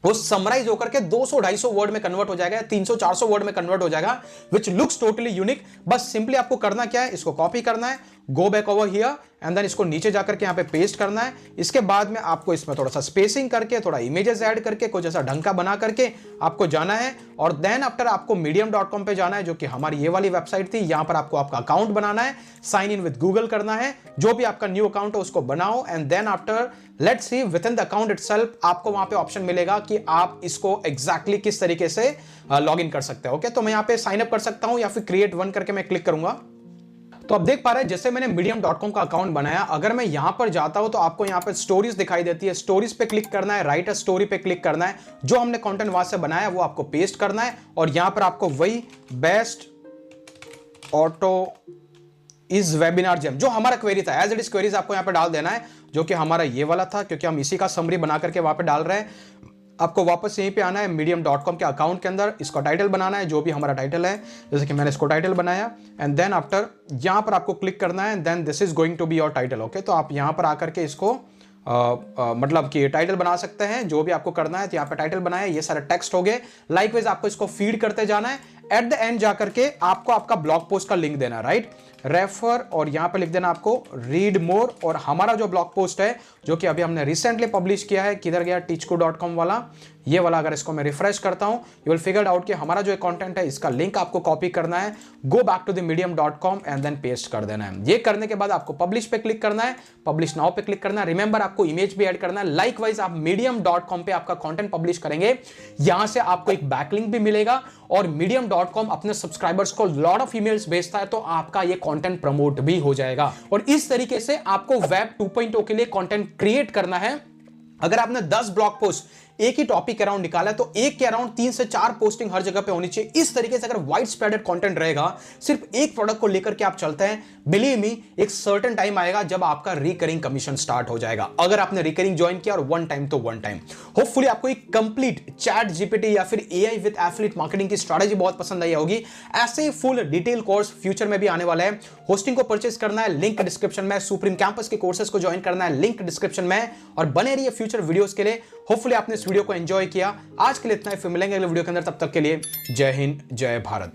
वो समराइज होकर के 200-250 वर्ड में कन्वर्ट हो जाएगा, 300-400 वर्ड में कन्वर्ट हो जाएगा, विच लुक्स टोटली यूनिक। बस सिंपली आपको करना क्या है, इसको कॉपी करना है, go back over here and then इसको नीचे जाकर के यहाँ पे पेस्ट करना है। इसके बाद में आपको इसमें थोड़ा सा स्पेसिंग करके, थोड़ा इमेजेस ऐड करके, कुछ ऐसा ढंग का बना करके आपको जाना है और देन आफ्टर आपको medium.com पे जाना है, जो कि हमारी ये वाली वेबसाइट थी। यहां पर आपको आपका अकाउंट बनाना है, साइन इन विद गूगल करना है, जो भी आपका न्यू अकाउंट है उसको बनाओ and then after let's see within the account itself आपको वहां पे ऑप्शन मिलेगा कि आप इसको एग्जैक्टली किस तरीके से लॉग इन कर सकते हो। ओके, तो मैं यहां पे साइन अप कर सकता हूं या फिर क्रिएट वन करके मैं क्लिक करूंगा। तो आप देख पा रहे हैं जैसे मैंने medium.com का अकाउंट बनाया, अगर मैं यहां पर जाता हूं तो आपको यहां पर स्टोरीज दिखाई देती है। स्टोरीज पे क्लिक करना है, राइट अ स्टोरी पे क्लिक करना है, जो हमने कंटेंट वहां से बनाया वो आपको पेस्ट करना है और यहां पर आपको वही best auto is WebinarJam जो हमारा क्वेरी था एज इट इज क्वेरीज आपको यहां पे डाल देना है, जो कि हमारा ये वाला था, क्योंकि हम इसी का समरी बना करके वहां पे डाल रहे हैं। आपको वापस यहीं पे आना है medium.com के अकाउंट के अंदर, इसका टाइटल बनाना है, जो भी हमारा टाइटल है, जैसे कि मैंने इसको टाइटल बनाया एंड देन आफ्टर यहां पर आपको क्लिक करना है, then this is going to be your title. Okay, तो आप यहां पर आकर के इसको मतलब कि टाइटल बना सकते हैं, जो भी आपको करना है। तो यहाँ पे टाइटल बनाया, ये सारे टेक्स्ट हो गए। लाइकवाइज आपको इसको फीड करते जाना है। एट द एंड जाकर के आपको आपका ब्लॉग पोस्ट का लिंक देना, राइट, रेफर, और यहां पे लिख देना आपको रीड मोर। और हमारा जो ब्लॉग पोस्ट है जो कि अभी हमने रिसेंटली पब्लिश किया है, किधर गया, teachco.com वाला, ये वाला, अगर इसको मैं रिफ्रेश करता हूं यू विल फिगर आउट कि हमारा जो कंटेंट है इसका लिंक आपको कॉपी करना है, go back to the medium.com and then paste कर देना है। ये करने के बाद आपको पब्लिश पे क्लिक करना है, पब्लिश नाउ पे क्लिक करना है। रिमेंबर आपको इमेज भी ऐड करना है। लाइकवाइज आप medium.com पे आपका कंटेंट पब्लिश करेंगे, यहां से आपको एक बैकलिंक भी मिलेगा और medium.com अपने सब्सक्राइबर्स को लॉट ऑफ ईमेल्स भेजता है, तो आपका ये कंटेंट प्रमोट भी हो जाएगा। और इस तरीके से आपको वेब 2.0 के लिए कंटेंट क्रिएट करना है। अगर आपने 10 ब्लॉग पोस्ट एक ही टॉपिक के अराउंड निकाला है तो एक के अराउंड 3 से 4 पोस्टिंग हर जगह पे होनी चाहिए। इस तरीके से अगर वाइड स्प्रेडेड कंटेंट रहेगा, सिर्फ एक प्रोडक्ट को लेकर के आप चलते हैं, बिलीव मी एक सर्टेन टाइम आएगा जब आपका रिकरिंग कमीशन स्टार्ट हो जाएगा। अगर आपने रिकरिंग ज्वाइन किया और वन टाइम तो वन टाइम। होपफुली आपको एक कंप्लीट चैट जीपीटी या फिर एआई विद एफिलिएट मार्केटिंग की स्ट्रैटेजी बहुत पसंद आई होगी। ऐसे ही फुल डिटेल कोर्स फ्यूचर में भी आने वाला है। होस्टिंग को परचेस करना है, लिंक डिस्क्रिप्शन में। सुप्रीम कैंपस के कोर्सेज को ज्वाइन करना है, लिंक डिस्क्रिप्शन में। और बने रहिए फ्यूचर वीडियोस के लिए। होपफुली आपने इस वीडियो को एंजॉय किया। आज के लिए इतना ही, फिर मिलेंगे अगले वीडियो के अंदर। तब तक के लिए जय हिंद, जय भारत।